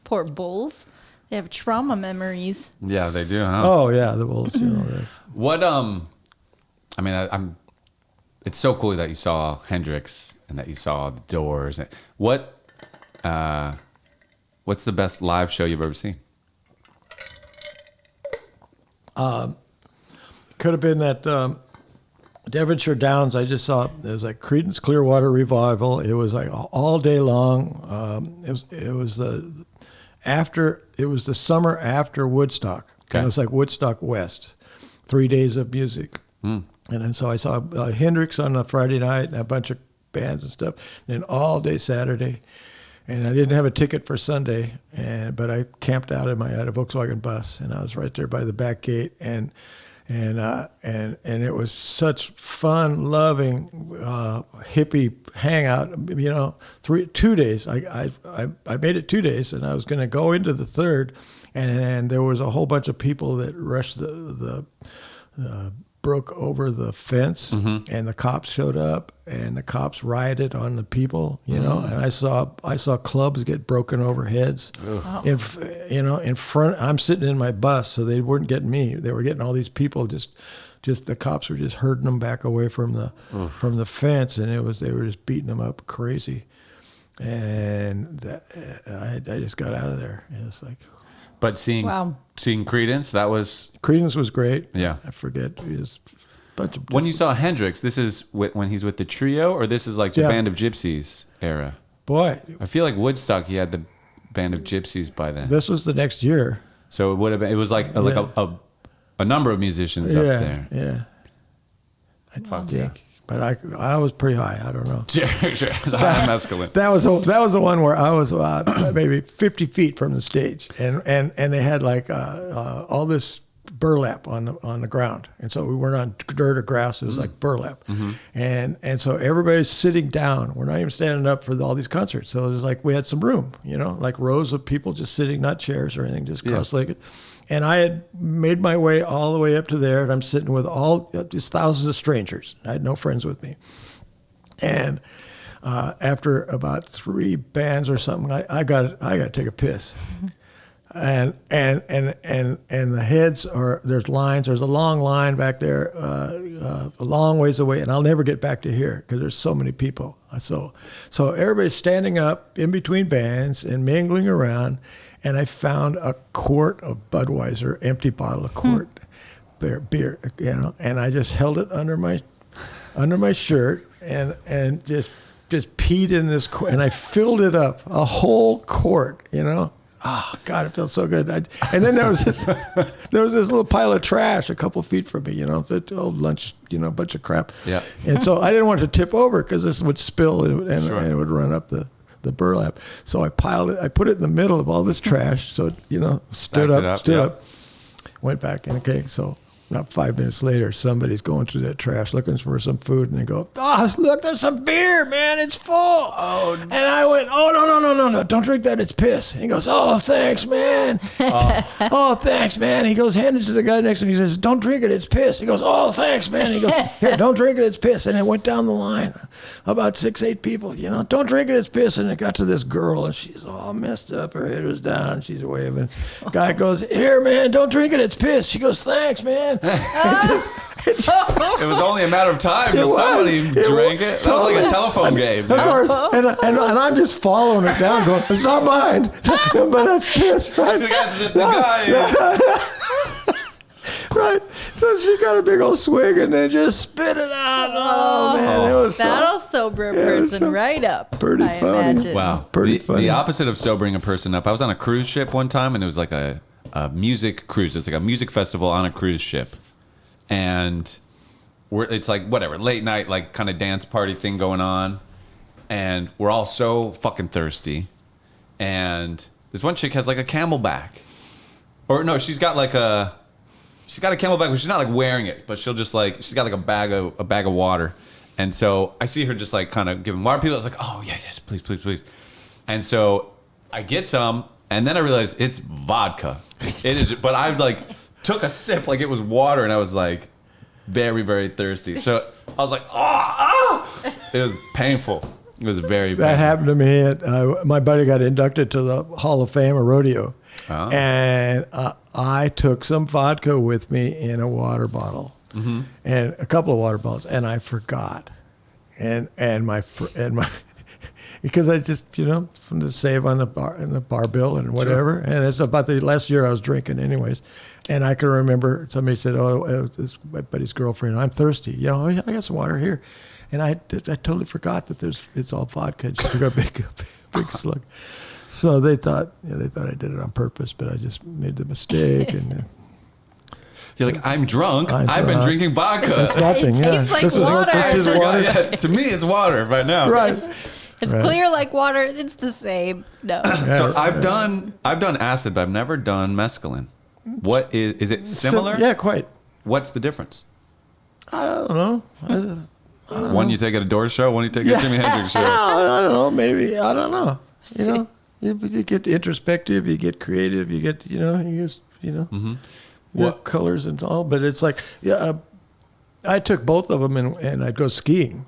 Poor bulls. They have trauma memories. Yeah, they do, huh? Oh, yeah, the bulls. That's... What, it's so cool that you saw Hendrix and that you saw the Doors. What's the best live show you've ever seen? Could have been that Devonshire Downs. I just saw it was like Creedence Clearwater Revival. It was like all day long. It was the summer after Woodstock. Okay. And it was like Woodstock West, 3 days of music. And then so I saw Hendrix on a Friday night and a bunch of bands and stuff. And then all day Saturday. And I didn't have a ticket for Sunday, but I camped out I had a Volkswagen bus, and I was right there by the back gate, and it was such fun, loving, hippie hangout. 2 days. I made it 2 days, and I was going to go into the third, and there was a whole bunch of people that rushed the broke over the fence, and the cops showed up, and the cops rioted on the people, and I saw clubs get broken over heads. In front. I'm sitting in my bus, so they weren't getting me. They were getting all these people. Just the cops were just herding them back away from the fence, and they were just beating them up crazy. And I just got out of there. It was like. But seeing Creedence, that was... Creedence was great. Yeah. I forget. It was a bunch of... When you saw Hendrix, this is when he's with the trio, or this is like the Band of Gypsies era? Boy. I feel like Woodstock, he had the Band of Gypsies by then. This was the next year. So it would have been... It was like a number of musicians up there. Yeah. Fuck yeah. But I was pretty high. I don't know. Sure. High mescaline. That was the one where I was maybe 50 feet from the stage, and they had like all this burlap on the ground, and so we weren't on dirt or grass. It was like burlap, and so everybody's sitting down. We're not even standing up for all these concerts. So it was like we had some room, like rows of people just sitting, not chairs or anything, just cross-legged. And I had made my way all the way up to there, and I'm sitting with all these thousands of strangers. I had no friends with me. And after about 3 bands or something, I got to take a piss. And the heads are, there's lines. There's a long line back there, a long ways away, and I'll never get back to here because there's so many people. So everybody's standing up in between bands and mingling around. And I found a quart of Budweiser, empty bottle of quart beer, and I just held it under my shirt and just peed in this quart, and I filled it up, a whole quart, Oh God, it felt so good. And then there was this little pile of trash a couple feet from me, the old lunch, a bunch of crap. Yeah. And so I didn't want it to tip over because this would spill and it would run up the burlap. So I piled it. I put it in the middle of all this trash. So stood up, went back. And okay, so not 5 minutes later, somebody's going through that trash looking for some food, and they go, "Oh, look, there's some beer, man. It's full." Oh, and I went, "Oh, no, don't drink that. It's piss." And he goes, "Oh, thanks, man." "Oh, thanks, man." He goes, handed it to the guy next to him. He says, "Don't drink it. It's piss." He goes, "Oh, thanks, man." He goes, "Here, don't drink it. It's piss." And it went down the line, about 6, 8 people. "Don't drink it. It's piss." And it got to this girl, and she's all messed up. Her head was down. She's waving. Guy goes, "Here, man, don't drink it. It's piss." She goes, "Thanks, man." It was only a matter of time till somebody drank it. That was like a telephone game. Of course. And I'm just following it down going, "It's not mine." But that's piss, right? The guy. Right. So she got a big old swig and then just spit it out. Oh, man. It was that'll sober a person right up. Pretty funny. Imagine. Wow. Pretty funny. The opposite of sobering a person up. I was on a cruise ship one time, and it was like a music cruise. It's like a music festival on a cruise ship. And it's like, whatever, late night, like kind of dance party thing going on. And we're all so fucking thirsty. And this one chick has like a Camelback. Or no, she's got a Camelback, but she's not like wearing it, but she'll just like, she's got like a bag of water. And so I see her just like kind of giving water. People, I was like, "Oh yeah, yes, please, please, please." And so I get some, and then I realized it's vodka. It is, but I like took a sip like it was water, and I was like very, very thirsty. So I was like, "Oh!" It was painful. It was very painful. That happened to me. My buddy got inducted to the Hall of Fame of rodeo. Oh. And I took some vodka with me in a water bottle, and a couple of water bottles, and I forgot, and my because I just from the save on the bar bill and whatever, and it's about the last year I was drinking anyways, and I can remember somebody said, "Oh, it's my buddy's girlfriend. I'm thirsty. I got some water here," and I totally forgot that it's all vodka. Just took a big slug. So they thought I did it on purpose, but I just made the mistake. And you're like, "I'm drunk. I've been drinking vodka." It's nothing. It tastes like water. This is water. Yeah, to me, it's water right now. Right. It's clear like water. It's the same. No. So I've done acid, but I've never done mescaline. What is it similar? Yeah, quite. What's the difference? I don't know. One you take at a Doors show, one you take at Jimi Hendrix show. I don't know. Maybe I don't know. You get introspective, you get creative, you get colors and all. But it's like, I took both of them and I'd go skiing.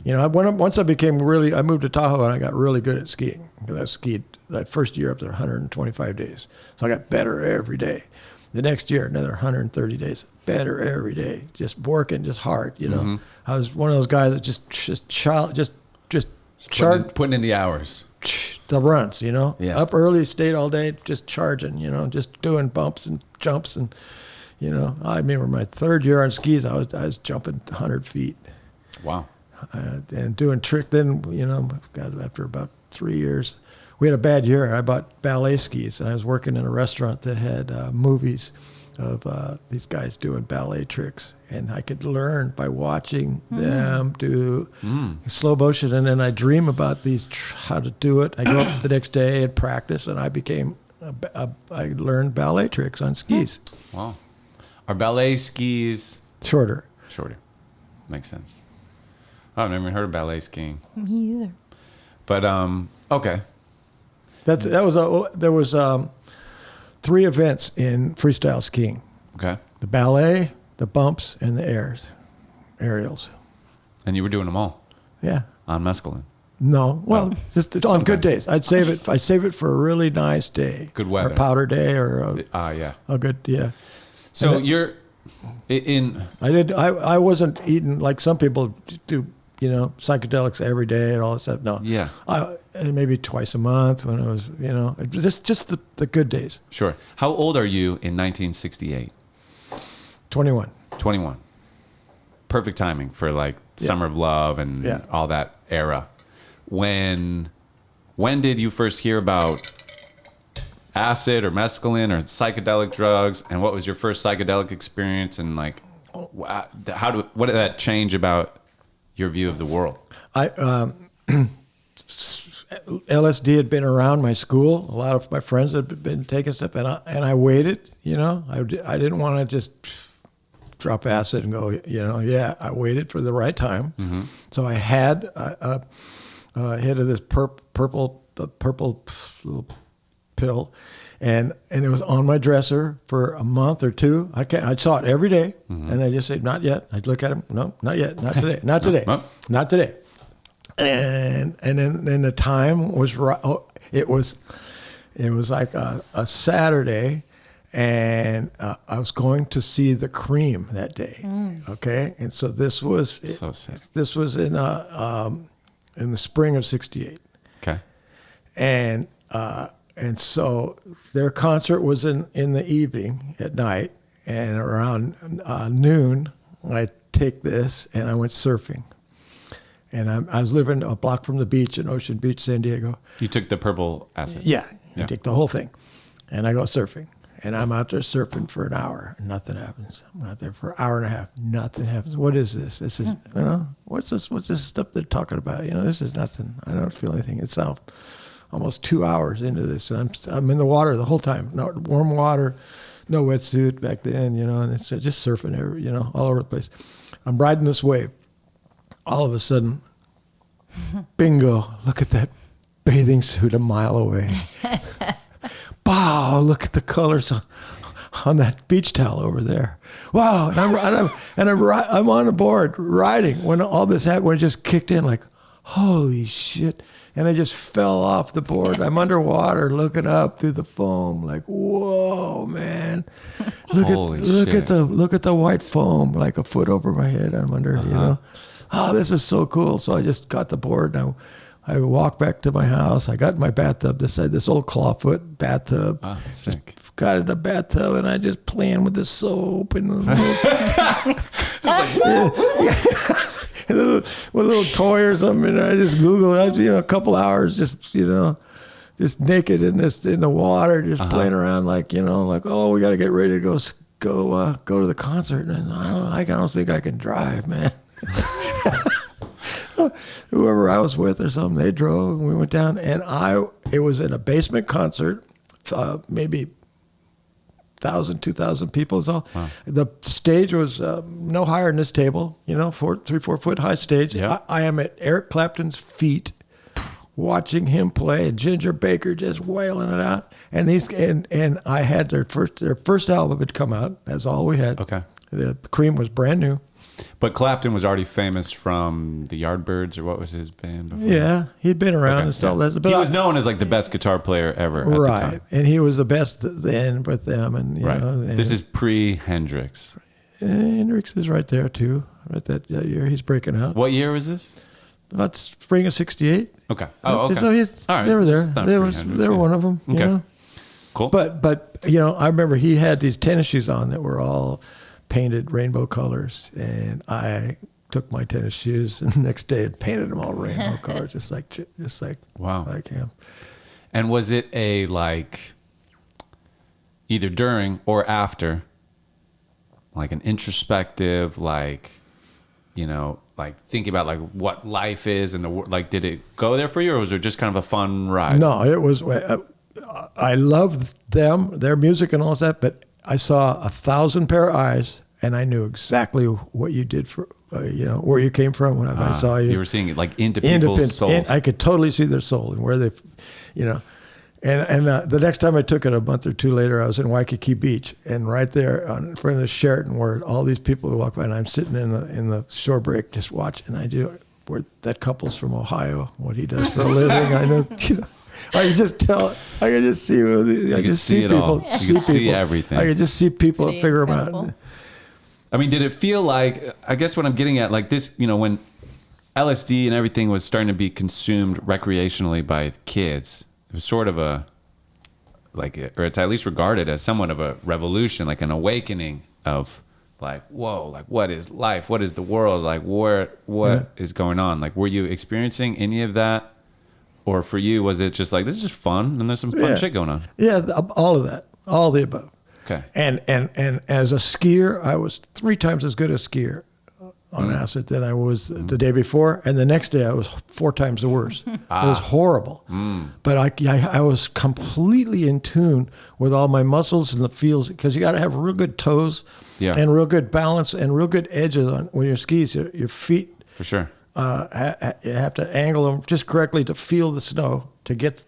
Once I moved to Tahoe and I got really good at skiing. Because I skied that first year up there 125 days. So I got better every day. The next year, another 130 days, better every day. Just working, just hard. I was one of those guys that just charged. Putting in the hours. the runs, you know. Yeah. Up early, stayed all day, just charging, you know, just doing bumps and jumps, and you know, I remember my 3rd year on skis, I was jumping 100 feet. Wow. And doing trick. Then, you know, after about 3 years, we had a bad year. I bought ballet skis, and I was working in a restaurant that had movies of these guys doing ballet tricks, and I could learn by watching them do slow motion, and then I dream about how to do it. I go up the next day and practice, and I became I learned ballet tricks on skis. Wow. Are ballet skis Shorter. Makes sense. I've never even heard of ballet skiing. Me either. But okay. There was 3 events in freestyle skiing: Okay. the ballet, the bumps, and the aerials. And you were doing them all Yeah. on mescaline. No, well, just on sometimes. good days. I save it for a really nice day. Good weather. Or a powder day, or Yeah. a good, yeah. So you're in. I wasn't eating like some people do, you know, psychedelics every day and all that stuff. No. Yeah. Maybe twice a month when it was, you know, just the good days. Sure. How old are you in 1968? 21. 21. Perfect timing for like Summer of Love and all that era. When did you first hear about acid or mescaline or psychedelic drugs, and what was your first psychedelic experience, and like what did that change about your view of the world? LSD had been around my school. A lot of my friends had been taking stuff, and I waited. You know, I didn't want to just drop acid and go. You know, I waited for the right time. Mm-hmm. So I had a hit of this purple little pill, and it was on my dresser for a month or 2. I saw it every day, and I just say, not yet. I'd look at him, no, not yet, not today, not today, not today. And then the time was right. Oh, it was like a Saturday, and I was going to see the Cream that day. Okay, and so this was this was in the spring of '68. Okay, and so their concert was in the evening at night, and around noon, I take this and I went surfing. And I was living a block from the beach in Ocean Beach, San Diego. you took the purple acid. Yeah, you take the whole thing. And I go surfing. And I'm out there surfing for an hour. Nothing happens. I'm out there for an hour and a half. Nothing happens. What is this? This is, you know, what's this stuff they're talking about? You know, this is nothing. I don't feel anything. It's almost 2 hours into this. And I'm in the water the whole time. No warm water, no wetsuit back then, you know, and it's just surfing, you know, all over the place. I'm riding this wave. All of a sudden, bingo, look at that bathing suit a mile away. Wow, look at the colors on that beach towel over there. Wow, and I'm on the board riding when all this happened, when it just kicked in like, holy shit. And I just fell off the board. I'm underwater looking up through the foam like, whoa, man. Look at the white foam like a foot over my head. I'm under, you know. Oh, this is so cool. So I just got the board and I walked back to my house. I got in my bathtub, this old clawfoot bathtub. Just got in the bathtub and I just playing with the soap and with a little toy or something. And I just Googled, you know, a couple hours just, you know, just naked in the water, just playing around like, you know, like, oh, we got to get ready to go to the concert. And I don't think I can drive, man. Whoever I was with or something, they drove and we went down, and it was in a basement concert, maybe 1,000, 2,000 people is all. Wow. The stage was no higher than this table, you know, 3-4 foot high stage. Yep. I am at Eric Clapton's feet watching him play, and Ginger Baker just wailing it out. And I had their first album had come out. That's all we had. Okay. The Cream was brand new. But Clapton was already famous from the Yardbirds, or what was his band before? Yeah, he'd been around and stuff. Yeah. But he was known as like the best guitar player ever at the time. And he was the best then with them. And you know, and this is pre-Hendrix. Hendrix is right there too. Right that year, he's breaking out. What year was this? about spring of '68. Okay. Oh, okay. So All right. they were there. It's not They pre-hundreds, were yeah. one of them. Okay. You know? Cool. But you know, I remember he had these tennis shoes on that were all painted rainbow colors, and I took my tennis shoes and the next day and painted them all rainbow colors, just like Wow. like him. And was it a like either during or after, like an introspective, like, you know, like thinking about like what life is and like, did it go there for you, or was it just kind of a fun ride? No, it was. I loved them, their music and all that, but I saw 1,000 pair of eyes, and I knew exactly what you did for, you know, where you came from when I saw you. You were seeing it like into people's souls. And I could totally see their soul and where they, you know. And the next time I took it, a month or two later, I was in Waikiki Beach, and right there in front of the Sheraton, where all these people would walk by, and I'm sitting in the shore break just watching. I do where that couple's from Ohio, what he does for a living. I know, you know. I could just tell. I could just see. I could see people. You could see everything. I could just see people Pretty figure incredible. them out. I mean, did it feel like, I guess what I'm getting at, like this, you know, when LSD and everything was starting to be consumed recreationally by kids, it was sort of a, like, or it's at least regarded as somewhat of a revolution, like an awakening of like, whoa, like what is life? What is the world? Like what is going on? Like, were you experiencing any of that? Or for you, was it just like, this is just fun and there's some fun shit going on? Yeah, all of that, all the above. Okay. And as a skier, I was 3 times as good a skier on acid than I was the day before, and the next day I was 4 times the worse. It was horrible. But I was completely in tune with all my muscles and the feels, because you got to have real good toes, and real good balance and real good edges on when your skis. Your feet, For sure. you have to angle them just correctly to feel the snow, to get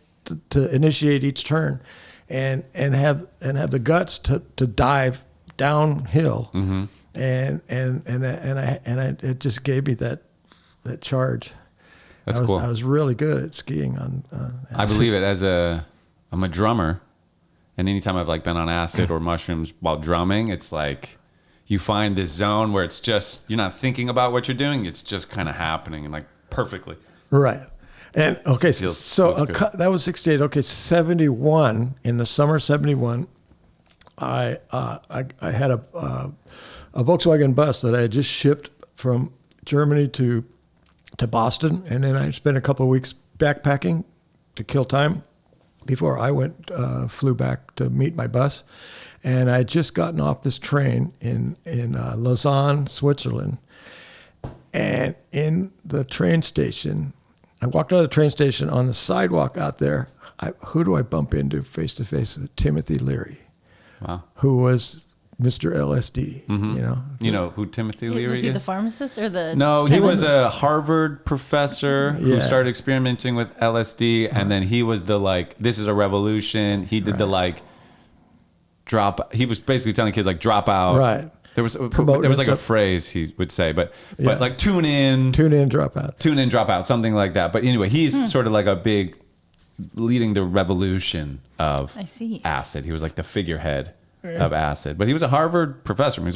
to initiate each turn, and have the guts to dive downhill. And it just gave me that charge. That's cool. I was really good at skiing on. I believe it. I'm a drummer, and anytime I've like been on acid or mushrooms while drumming, it's like you find this zone where it's just, you're not thinking about what you're doing. It's just kind of happening and like perfectly. Right. And okay, Feels good. that was 68. Okay, 71, in the summer of 71, I had a Volkswagen bus that I had just shipped from Germany to Boston, and then I spent a couple of weeks backpacking to kill time before I flew back to meet my bus. And I had just gotten off this train in Lausanne, Switzerland, and in the train station, I walked out of the train station. On the sidewalk out there, who do I bump into face to face? Timothy Leary, who was Mr. LSD. You know who Timothy Leary is? Was he the pharmacist or the? No, he was a Harvard professor who started experimenting with LSD, and then he was the like, this is a revolution. He did the like drop. He was basically telling kids like drop out. Right. There was like a phrase he would say, but like tune in, drop out, something like that. But anyway, he's sort of like a big leading the revolution of acid. He was like the figurehead of acid, but he was a Harvard professor. He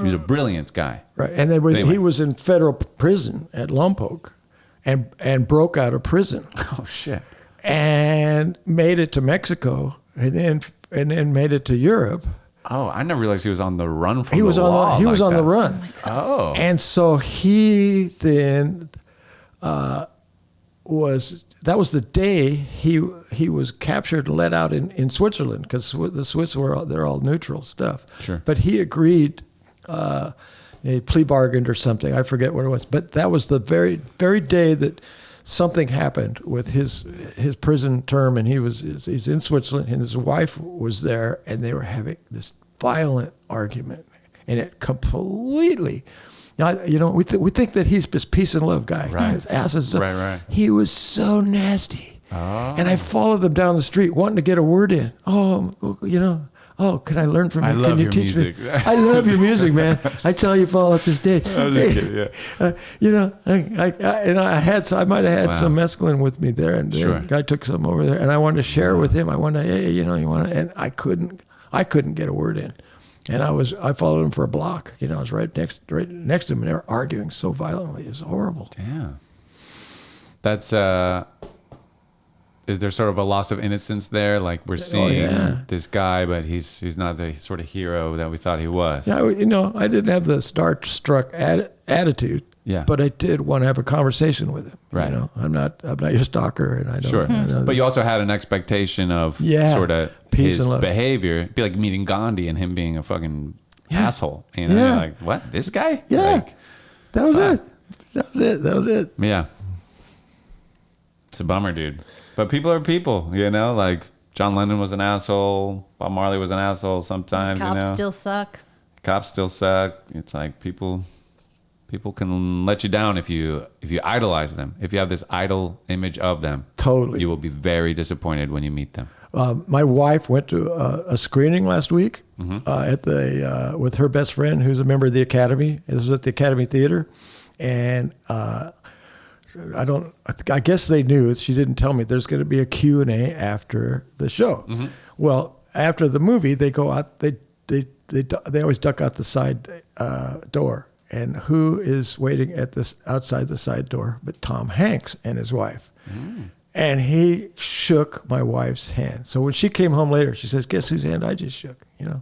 was a brilliant guy. Right. And then he was in federal prison at Lompoc and broke out of prison. Oh shit. And made it to Mexico and then made it to Europe. Oh, I never realized he was on the run from the law. He was on the run. Oh. And so he then that was the day he was captured and let out in Switzerland, because the Swiss they're all neutral stuff. Sure. But he agreed, he plea bargained or something. I forget what it was. But that was the very, very day that something happened with his prison term, and he's in Switzerland, and his wife was there, and they were having this violent argument, and it completely. Now, we think that he's this peace and love guy. Right. His ass is right. He was so nasty, and I followed them down the street wanting to get a word in. Oh, can I learn from you? I love can you your teach music. me? I love your music, man. I tell you, follow up this day. I'm just kidding, I might have had some mescaline with me there, and I took some over there, and I wanted to share with him. I wanted to, and I couldn't get a word in, and I followed him for a block. I was right next to him, and they were arguing so violently. It was horrible. Damn. That's is there sort of a loss of innocence there? Like we're seeing this guy, but he's not the sort of hero that we thought he was. Yeah, I didn't have the starstruck attitude. Yeah. But I did want to have a conversation with him. Right. I'm not your stalker, and I don't. Sure. But you also had an expectation of sort of his behavior. It'd be like meeting Gandhi and him being a fucking asshole. You know, you're like, what? This guy? Yeah. Like, that was it. That was it. Yeah. It's a bummer, dude. But people are people, you know? Like John Lennon was an asshole. Bob Marley was an asshole sometimes, Cops still suck. Cops still suck. It's like people can let you down if you idolize them. If you have this idol image of them, totally, you will be very disappointed when you meet them. My wife went to a screening last week at with her best friend, who's a member of the Academy. It was at the Academy Theater, and I guess they knew. She didn't tell me there's going to be a Q&A after the show. Mm-hmm. Well, after the movie, they go out. They always duck out the side door. And who is waiting outside the side door but Tom Hanks and his wife? Mm. And he shook my wife's hand. So when she came home later, she says, "Guess whose hand I just shook?" You know.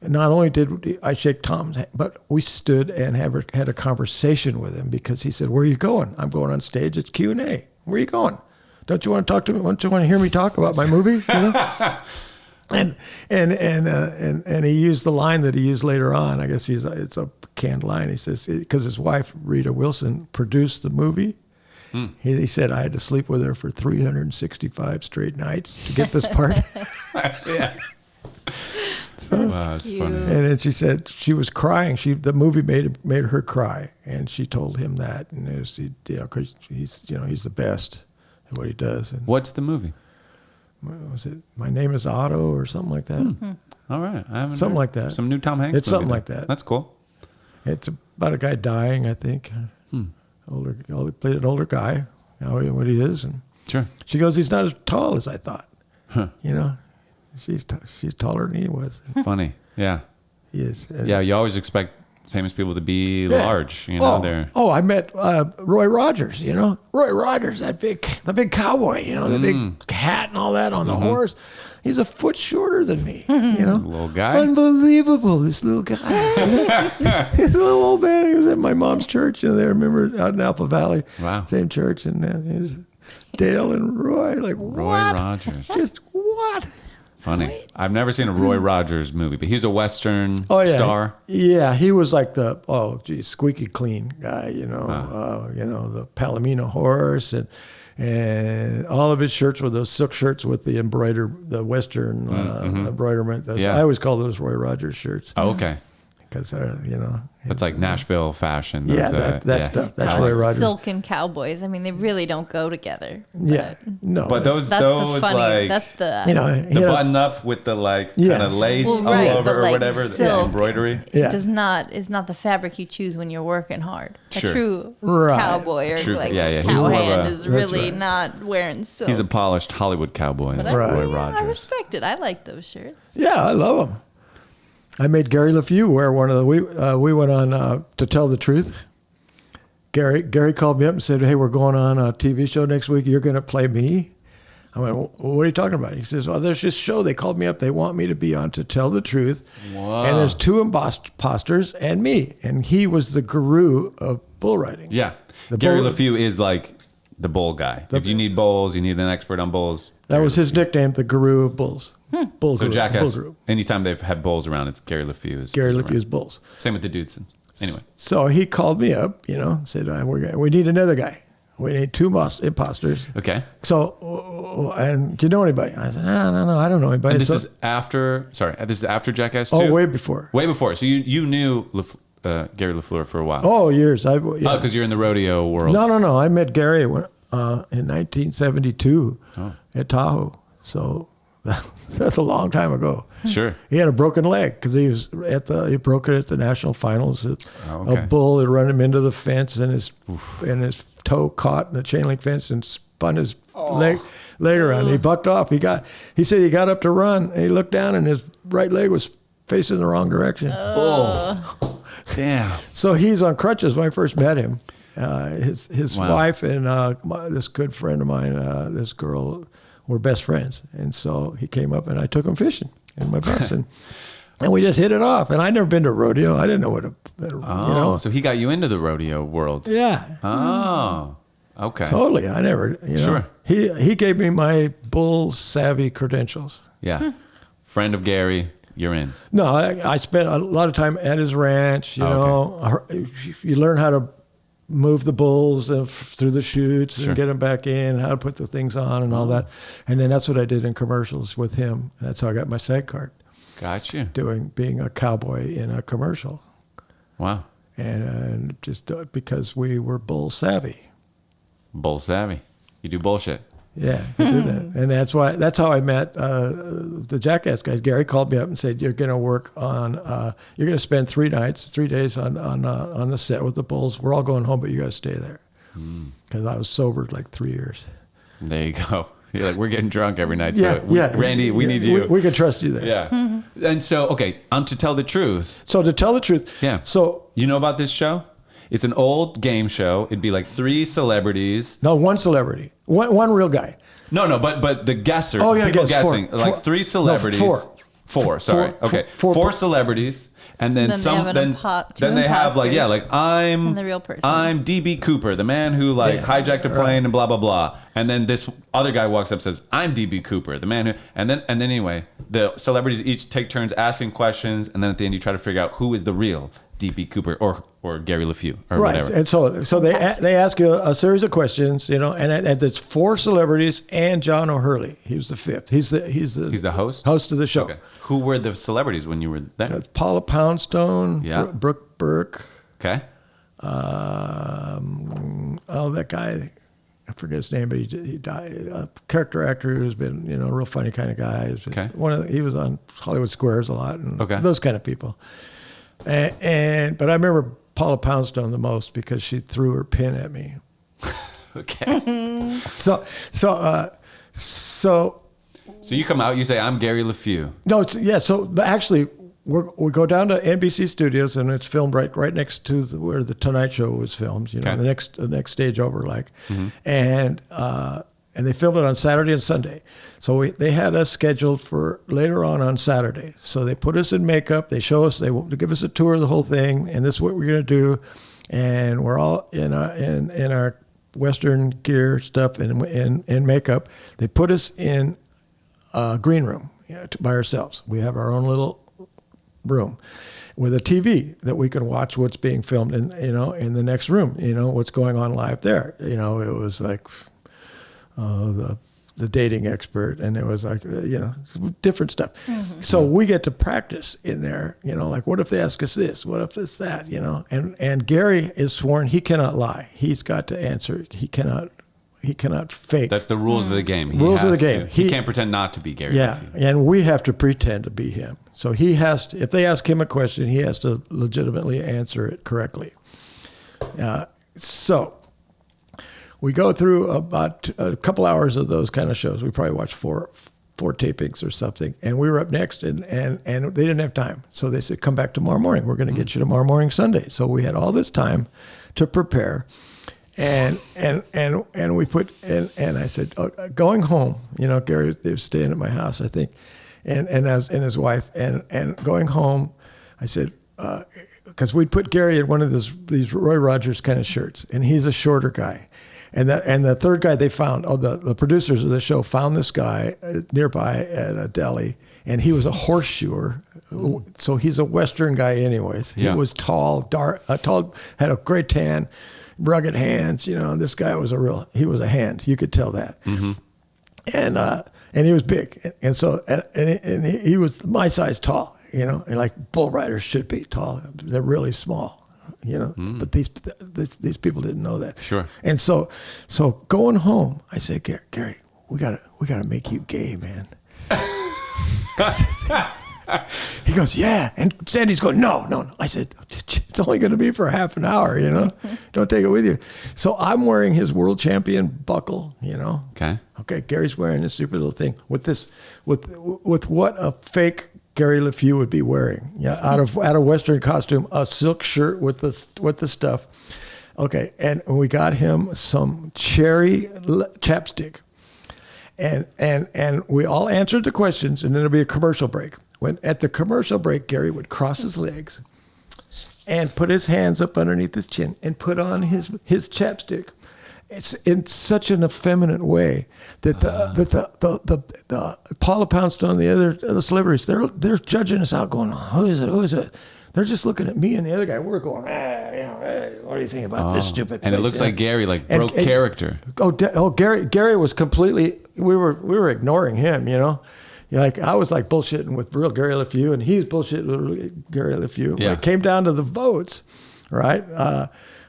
And not only did I shake Tom's hand, but we stood and had a conversation with him because he said, "Where are you going?" "I'm going on stage. It's Q&A." "Where are you going?" "Don't you want to talk to me? Don't you want to hear me talk about my movie?" You know. And he used the line that he used later on. I guess it's a canned line. He says, because his wife, Rita Wilson, produced the movie. Mm. He said, "I had to sleep with her for 365 straight nights to get this part." Yeah. So, wow, that's funny. And then she said she was crying. The movie made her cry, and she told him that, and it was, because he's the best at what he does. And what's the movie? Was it My Name Is Otto or something like that? Mm-hmm. All right, I haven't something like that. Some new Tom Hanks. It's something like that. That's cool. It's about a guy dying, I think. He played an older guy. What he is, and sure. She goes, "He's not as tall as I thought." Huh. You know, she's taller than he was. Funny, yeah. He is. Yeah, you always expect famous people to be large. You know, they're. Oh, I met Roy Rogers. You know, Roy Rogers, the big cowboy. You know, the big hat and all that on the horse. He's a foot shorter than me. You know, little guy. Unbelievable, this little guy. He's a little old man. He was at my mom's church. You know, they remember out in Alpha Valley. Wow. Same church, and it was Dale and Roy. Like Roy what? Rogers. Just what? Funny. I've never seen a Roy Rogers movie, but he's a Western star. Yeah, he was like the squeaky clean guy. You know, the Palomino horse and all of his shirts were those silk shirts with the Western embroiderment. I always call those Roy Rogers shirts. Oh, okay. Because That's like Nashville fashion. Yeah, that stuff. That's Roy Rogers. Silk and cowboys. I mean, they really don't go together. Yeah, no. But those the funny, like that's the the button up with the kind of lace all over or whatever, the embroidery. Yeah. Is not the fabric you choose when you're working hard. Sure. A true cowboy or cowhand is really not wearing silk. He's a polished Hollywood cowboy. That's Roy Rogers. I respect it. I like those shirts. Yeah, I love them. I made Gary LeFew wear one of the. We went on To Tell the Truth. Gary called me up and said, "Hey, we're going on a TV show next week. You're going to play me." I went, "What are you talking about?" He says, "Well, there's this show. They called me up. They want me to be on To Tell the Truth. Wow. And there's two imposters and me." And he was the guru of bull riding. Yeah, Gary LeFew is like the bull guy. If you need bulls, you need an expert on bulls. That was his nickname, the guru of bulls. So Jackass, anytime they've had bulls around, it's Gary LeFew. Gary LeFew's bulls. Same with the Dudesons. Anyway. So he called me up, said, we need another guy. We need two imposters. Okay. So, and do you know anybody? I said, no, I don't know anybody. And this is after Jackass 2? Oh, way before. Way before. So you knew Gary LeFleur for a while. Oh, years. Oh, because you're in the rodeo world. No. I met Gary in 1972 at Tahoe. So that's a long time ago. Sure. He had a broken leg because he broke it at the national finals. A bull had run him into the fence and his toe caught in the chain link fence and spun his leg around. He bucked off. He said he got up to run and he looked down and his right leg was facing the wrong direction. Oh, damn. So he's on crutches when I first met him. His Wow. wife and this good friend of mine, this girl, were best friends. And so he came up and I took him fishing in my bus. And we just hit it off. And I'd never been to a rodeo. I didn't know what So he got you into the rodeo world. Yeah. Oh, okay. Totally. I never, Sure. He gave me my bull savvy credentials. Yeah. Friend of Gary, you're in. No, I spent a lot of time at his ranch. You learn how to move the bulls through the chutes Sure. and get them back in, how to put the things on and all that. And then that's what I did in commercials with him. That's how I got my SAG card, Got you. being a cowboy in a commercial. Wow. And just because we were bull savvy. Bull savvy. You do bullshit. Yeah, we do that. And that's how I met the Jackass guys. Gary called me up and said, you're going to work on, you're going to spend 3 days on the set with the bulls. We're all going home, but you got to stay there. Because I was sober like 3 years. There you go. You're like, we're getting drunk every night. Yeah, So Randy, we need you. We can trust you there. Yeah. And so, okay, to tell the truth. So to tell the truth. Yeah. So. You know about this show? It's an old game show. It'd be like 3 celebrities. No, 1 celebrity. One real guy. No, but the guesser. Oh, yeah, people guess. guessing. 4. Like 3 celebrities. No, 4. Sorry. Okay. 4 celebrities. And then Then they some. have Then they have like imposters. I'm And the real person. I'm DB Cooper, the man who hijacked a plane and blah blah blah. And then this other guy walks up and says, I'm DB Cooper, the man who. And then anyway, the celebrities each take turns asking questions, and then at the end you try to figure out who is the real DB Cooper or Gary LeFew or Right. whatever. And so they ask you a series of questions, and it's 4 celebrities and John O'Hurley. He was the 5th. He's the host? Host of the show. Okay. Who were the celebrities when you were there? Paula Poundstone, Yeah. Brooke Burke, Okay. that guy, I forget his name, but he died. A character actor who's been, a real funny kind of guy. Okay. He was on Hollywood Squares a lot, and Okay. those kind of people. But I remember Paula Poundstone the most because she threw her pin at me. Okay. So So you come out, you say, I'm Gary LeFew. no, but actually, we go down to NBC Studios, and it's filmed right next to where the Tonight Show was filmed. Okay. The next stage over, and they filmed it on Saturday and Sunday. So they had us scheduled for later on Saturday. So they put us in makeup. They show us. They give us a tour of the whole thing, and this is what we're going to do. And we're all in our Western gear stuff and in makeup. They put us in a green room by ourselves. We have our own little room with a TV that we can watch what's being filmed in the next room, what's going on live there. It was like the dating expert, and it was like, different stuff. Mm-hmm. So we get to practice in there, like, what if they ask us this? What if this, that, and Gary is sworn he cannot lie. He's got to answer. He cannot fake. That's the rules of the game. Rules of the game. He can't pretend not to be Gary Yeah, LeFew. and we have to pretend to be him. So he has to, if they ask him a question, he has to legitimately answer it correctly. So we go through about a couple hours of those kind of shows. We probably watched four tapings or something. And we were up next, and they didn't have time. So they said, come back tomorrow morning. We're going to get you tomorrow morning, Sunday. So we had all this time to prepare. And we put, and I said, going home, Gary, they were staying at my house, I think, and his wife, and going home, I said, because we'd put Gary in one of these Roy Rogers kind of shirts, and he's a shorter guy. And the third guy they found, the producers of the show found this guy nearby at a deli, and he was a horseshoer. So he's a Western guy anyways. He was tall, had a great tan, rugged hands, this guy was he was a hand. You could tell that. Mm-hmm. And he was big. And so, and he was my size tall, and like bull riders should be tall. They're really small. But these people didn't know that. Sure. And so going home, I said, Gary, we gotta make you gay, man. He goes, yeah. And Sandy's going, no. I said, it's only going to be for half an hour, Don't take it with you. So I'm wearing his world champion buckle, Okay. Okay, Gary's wearing this super little thing with what a fake Gary LeFew would be wearing. Yeah, out of Western costume, a silk shirt with the stuff. Okay, and we got him some cherry chapstick. And we all answered the questions, and then there'll be a commercial break. When at the commercial break, Gary would cross his legs and put his hands up underneath his chin and put on his chapstick. It's in such an effeminate way that the Paula Poundstone and the other celebrities, they're judging us out, going, who is it? They're just looking at me and the other guy. We're going, hey, what do you think about this stupid? And it looks like Gary broke character. Gary was completely. We were ignoring him, you know. Like I was like bullshitting with real Gary LeFew, and he was bullshitting with Gary LeFew. Yeah. When it came down to the votes, right?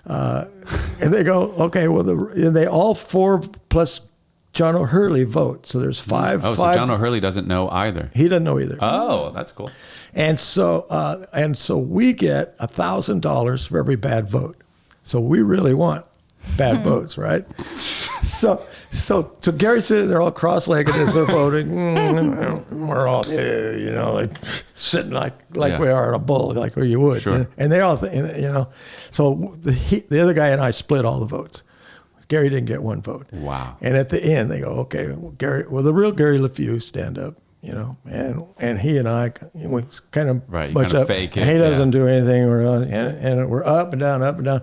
And they go, okay, well, they all 4 plus John O'Hurley vote. So there's 5. Oh, so John O'Hurley doesn't know either. He doesn't know either. Oh, that's cool. And so we get $1,000 for every bad vote. So we really want bad votes, right? So Gary's sitting there all cross-legged as they're voting. We're all, you know, like sitting like we are in a bull, like where you would. Sure. And they all, you know. So the other guy and I split all the votes. Gary didn't get 1 vote. Wow. And at the end, they go, okay, the real Gary LeFew stand up, you know, and he and I, we kind of bunch up. Fake it. And he doesn't do anything. And we're up and down, up and down.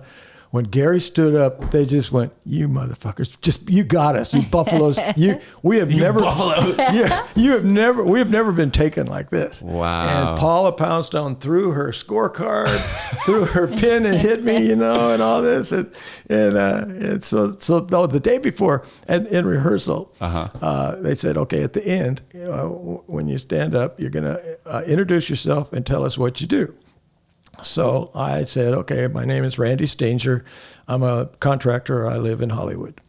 When Gary stood up, they just went, "You motherfuckers! You got us, you buffaloes! We have never been taken like this." Wow! And Paula Poundstone threw her scorecard, threw her pin and hit me, you know, and all this, and so the day before in rehearsal, they said, "Okay, at the end, when you stand up, you're gonna introduce yourself and tell us what you do." So I said, okay, my name is Randy Stanger. I'm a contractor. I live in Hollywood.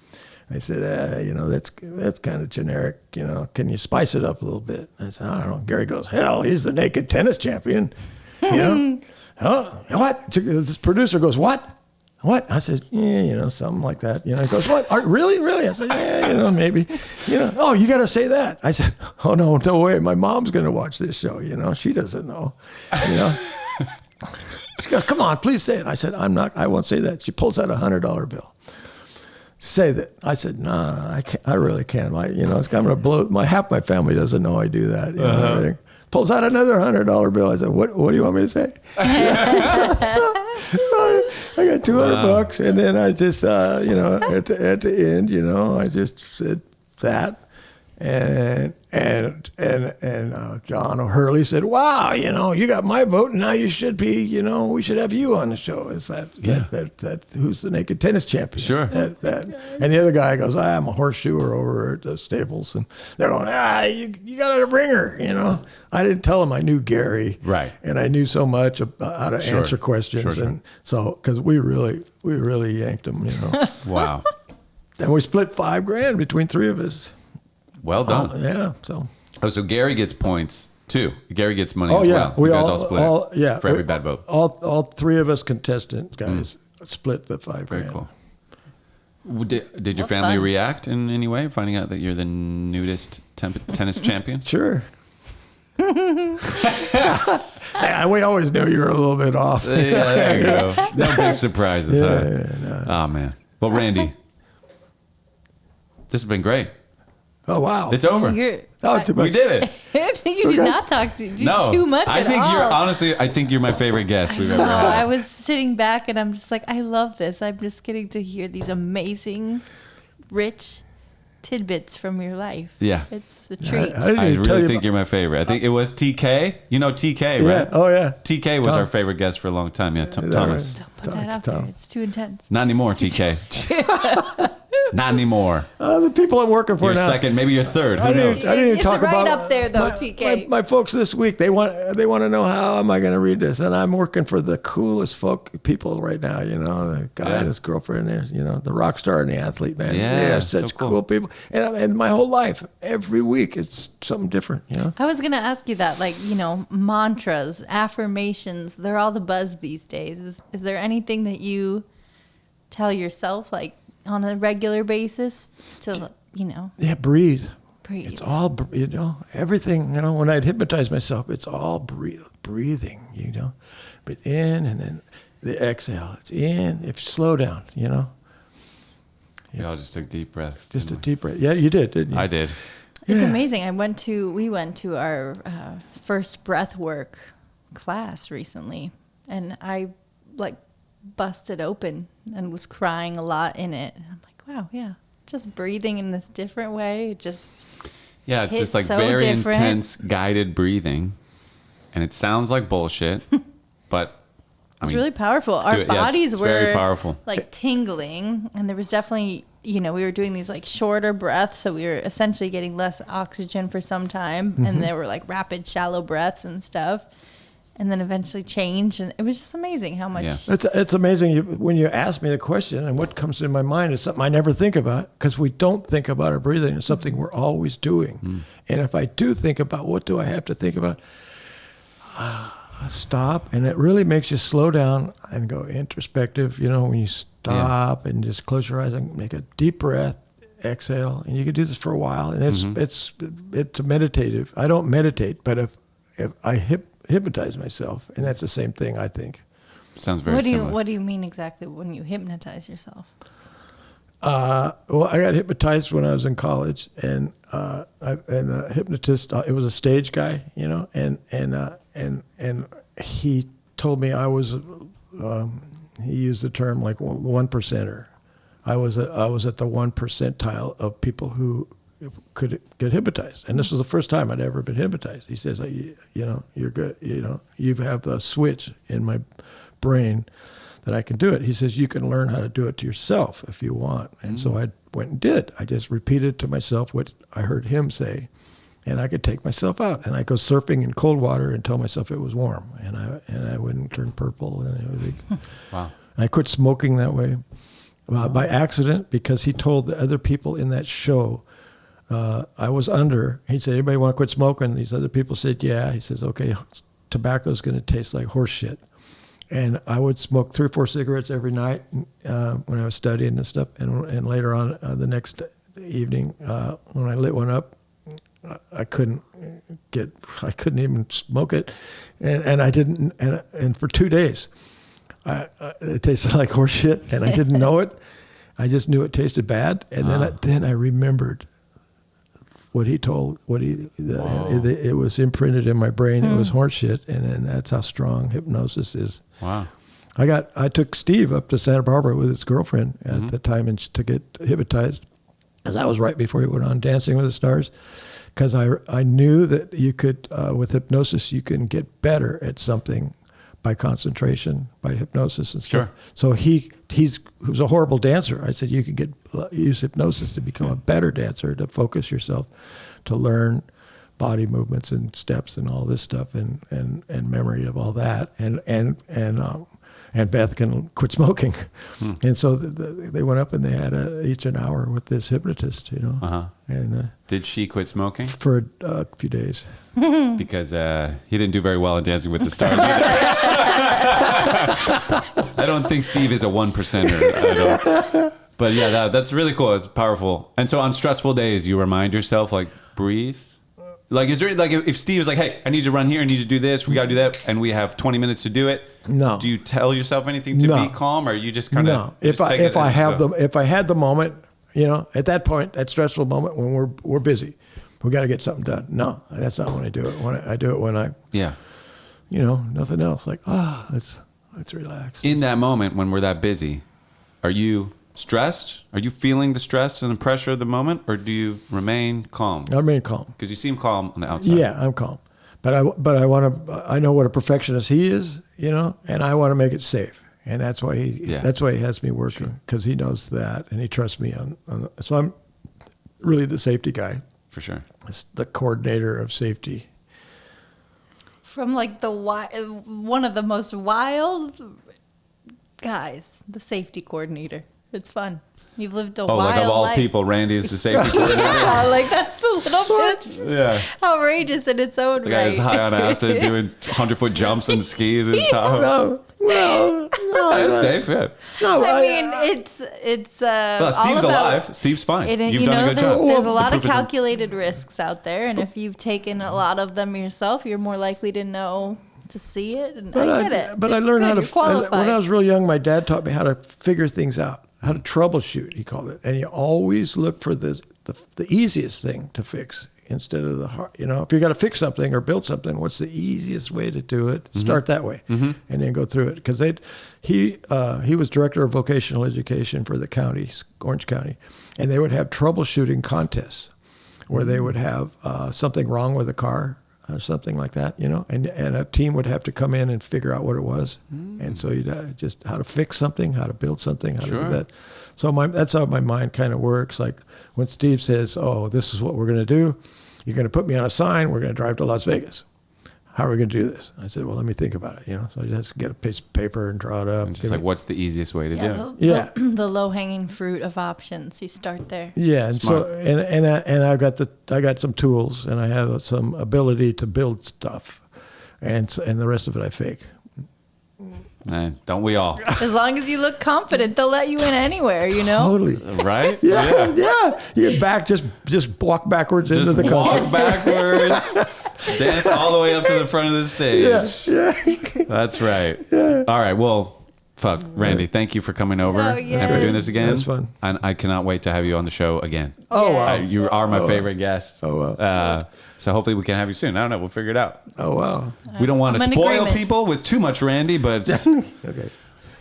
They said, you know, that's kind of generic. You know, can you spice it up a little bit? I said, I don't know. Gary goes, hell, he's the naked tennis champion. You know, what? This producer goes, what? I said, yeah, you know, something like that. You know, he goes, what? Really? I said, yeah, you know, maybe. You know, oh, you got to say that. I said, oh, no way. My mom's going to watch this show. You know, she doesn't know. You know. She goes, come on, please say it. I said, I won't say that. She pulls out $100 bill. Say that. I said, nah, I can't, I really can't. It's going to blow. Half my family doesn't know I do that. You know, pulls out another $100 bill. I said, what do you want me to say? So I got $200, and then I just, you know, at the end, you know, I just said that. And John O'Hurley said, wow, you know, you got my vote, and now you should be, you know, we should have you on the show. Is that who's the naked tennis champion? Sure. And the other guy goes, I'm a horseshoer over at the Staples. And they're going, you got to bring her, you know. I didn't tell him I knew Gary. Right. And I knew so much about how to answer questions. Sure. And so, because we really yanked him, you know. Wow. And we split $5,000 between 3 of us. Well done. Yeah. So. Oh, so Gary gets points too. Gary gets money as well. You guys all split for every bad vote. All 3 of us contestants guys split the $5,000. Very cool. Did your family react in any way, finding out that you're the nudist tennis champion? Sure. We always knew you were a little bit off. Yeah, there you go. No big surprises. No. Oh man. Well, Randy, this has been great. Oh wow! It's over. Too much. We did it. You did not talk too much. I think you're my favorite guest we've ever had. I was sitting back and I'm just like, I love this. I'm just getting to hear these amazing, rich tidbits from your life. Yeah, it's a treat. I really think you're my favorite. I think it was TK. You know TK, right? Yeah. Oh yeah. TK was our favorite guest for a long time. Yeah, Thomas. Don't put that out there. It's too intense. Not anymore, TK. Not anymore. The people I'm working for you're now. Second, maybe you're third. Who knows? I didn't even talk about. It's right up there, though, TK. My folks this week, they want to know how am I going to read this, and I'm working for the coolest people right now. You know, the guy and his girlfriend. There, you know, the rock star and the athlete, man. Yeah, they are such so cool people. And my whole life, every week, it's something different. You know. I was going to ask you that, like, you know, mantras, affirmations. They're all the buzz these days. Is there anything that you tell yourself, like, on a regular basis to, you know? Yeah, breathe. Breathe. It's all, you know, everything, you know, when I'd hypnotize myself, it's all breathing, you know. Breathe in, and the exhale. It's in. If you slow down, you know. We all just took deep breaths. Just a deep breath. Yeah, you did, didn't you? I did. It's Yeah. amazing. We went to our first breath work class recently, and I like busted open and was crying a lot in it. And I'm like, wow, yeah, just breathing in this different way. It just Yeah, it's hits this like so very different. intense guided breathing, and it sounds like bullshit, but I It's mean, really powerful. Our it's bodies were very powerful. like tingling, and there was definitely, we were doing these like shorter breaths, so we were essentially getting less oxygen for some time, and there were like rapid, shallow breaths and stuff, and then eventually changed, and it was just amazing how much. Yeah. It's amazing when you ask me the question, and what comes to my mind is something I never think about, because we don't think about our breathing. It's something we're always doing. And if I do think about what do I have to think about, I stop, and it really makes you slow down and go introspective. When you stop and just close your eyes and make a deep breath, exhale, and you can do this for a while. And it's meditative. I don't meditate, but if I hypnotize myself, and that's the same thing, I think. Sounds very similar. What do you mean exactly when you hypnotize yourself? Well, I got hypnotized when I was in college, and the hypnotist, it was a stage guy, and he told me I was, he used the term like 1%er. I was at the 1 percentile of people who could get hypnotized, and this was the first time I'd ever been hypnotized. He says, you're good, you have a switch in my brain that I can do it. He says, you can learn how to do it to yourself if you want. And so I went and did. I just repeated to myself what I heard him say, and I could take myself out. And I go surfing in cold water and tell myself it was warm, and I wouldn't turn purple. And it was Wow. I quit smoking that way by accident, because he told the other people in that show, I was under. He said, anybody want to quit smoking? These other people said, yeah. He says, okay, tobacco's going to taste like horse shit. And I would smoke 3 or 4 cigarettes every night when I was studying and stuff. And later on the next evening, when I lit one up, I couldn't even smoke it, and I didn't. And for 2 days, it tasted like horse shit, and I didn't know it. I just knew it tasted bad, and then I remembered what he told. It was imprinted in my brain. It was horse shit, and that's how strong hypnosis is. Wow. I took Steve up to Santa Barbara with his girlfriend at the time and to get hypnotized, because that was right before he went on Dancing with the Stars. Because I knew that you could, with hypnosis, you can get better at something by concentration, by hypnosis and stuff. Sure. So he was a horrible dancer. I said, you can use hypnosis to become a better dancer, to focus yourself, to learn body movements and steps and all this stuff, and memory of all that, and Beth can quit smoking. And so they went up and they had each an hour with this hypnotist, and Did she quit smoking? for a few days. Because he didn't do very well in Dancing with the Stars either. I don't think Steve is a 1%er. But yeah, that's really cool. It's powerful. And so on stressful days, you remind yourself, like, breathe. Like, is there, like, if Steve is like, hey, I need you to run here, I need you to do this, we got to do that, and we have 20 minutes to do it. No. Do you tell yourself anything to be calm, or you just kind of No, if I had the moment, at that point, that stressful moment when we're busy, we got to get something done. No, that's not when I do it. I do it when I, nothing else. Like, let's relax. In that moment when we're that busy, are you stressed? Are you feeling the stress and the pressure of the moment, or do you remain calm? I remain calm. Because you seem calm on the outside. Yeah, I'm calm. But I know what a perfectionist he is, and I want to make it safe. And that's why he has me working, because he knows that, and he trusts me so I'm really the safety guy. For sure. It's the coordinator of safety. From like one of the most wild guys, the safety coordinator. It's fun. You've lived a wild life. Like of all people, Randy is the safety coordinator. Yeah, like that's a little bit outrageous in its own The guy is high on acid doing 100-foot jumps and skis and top. No, That's safe, yeah. No, I mean, it's Well, Steve's all about, alive. Steve's fine. You've done a good job. There's a lot The of proof is calculated risks out there, and if you've taken a lot of them yourself, you're more likely to know to see it, and But I get it. But I It's learned good. how to. You're qualified. When I was real young, my dad taught me how to figure things out, how to troubleshoot. He called it, and you always look for the easiest thing to fix instead of the hard. You know, if you got to fix something or build something, what's the easiest way to do it? Start that way, and then go through it. Because he was director of vocational education for the county, Orange County, and they would have troubleshooting contests where they would have something wrong with a car or something like that, you know, and a team would have to come in and figure out what it was. And so you'd just how to fix something, how to build something, how to do that. So that's how my mind kind of works. Like when Steve says, oh, this is what we're going to do. You're going to put me on a sign. We're going to drive to Las Vegas. How are we going to do this? I said, well, let me think about it, you know. So I just get a piece of paper and draw it up. And just like, what's the easiest way to do it? The low-hanging fruit of options. You start there. Yeah, and Smart. so and I got some tools, and I have some ability to build stuff, and the rest of it I fake. Don't we all? As long as you look confident, they'll let you in anywhere, you know? Totally. Right? Yeah. You get back, just walk backwards into the concert. Walk backwards, dance all the way up to the front of the stage. Yeah. That's right. Yeah. All right. Well, fuck, Randy, thank you for coming over Oh, and for doing this again. That was fun. And I cannot wait to have you on the show again. Oh, wow. You are my favorite guest. Oh, wow. So hopefully we can have you soon. I don't know. We'll figure it out. Oh, wow. We don't want to I'm in spoil agreement. people with too much Randy, but Okay.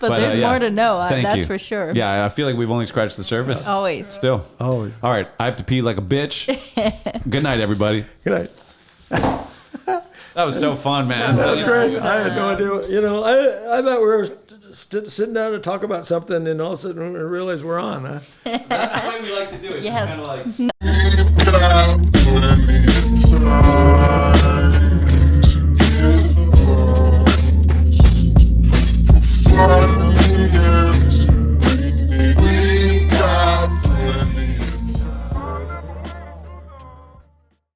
But there's more to know. Thank That's you. for sure. Yeah, I feel like we've only scratched the surface. Always. Still. Always. All right. I have to pee like a bitch. Good night, everybody. Good night. That was so fun, man. That was great. I had no idea. You know, I thought we were sitting down to talk about something, and all of a sudden we realized we're on. Huh? That's the way we like to do it. Yes. Just kind of like...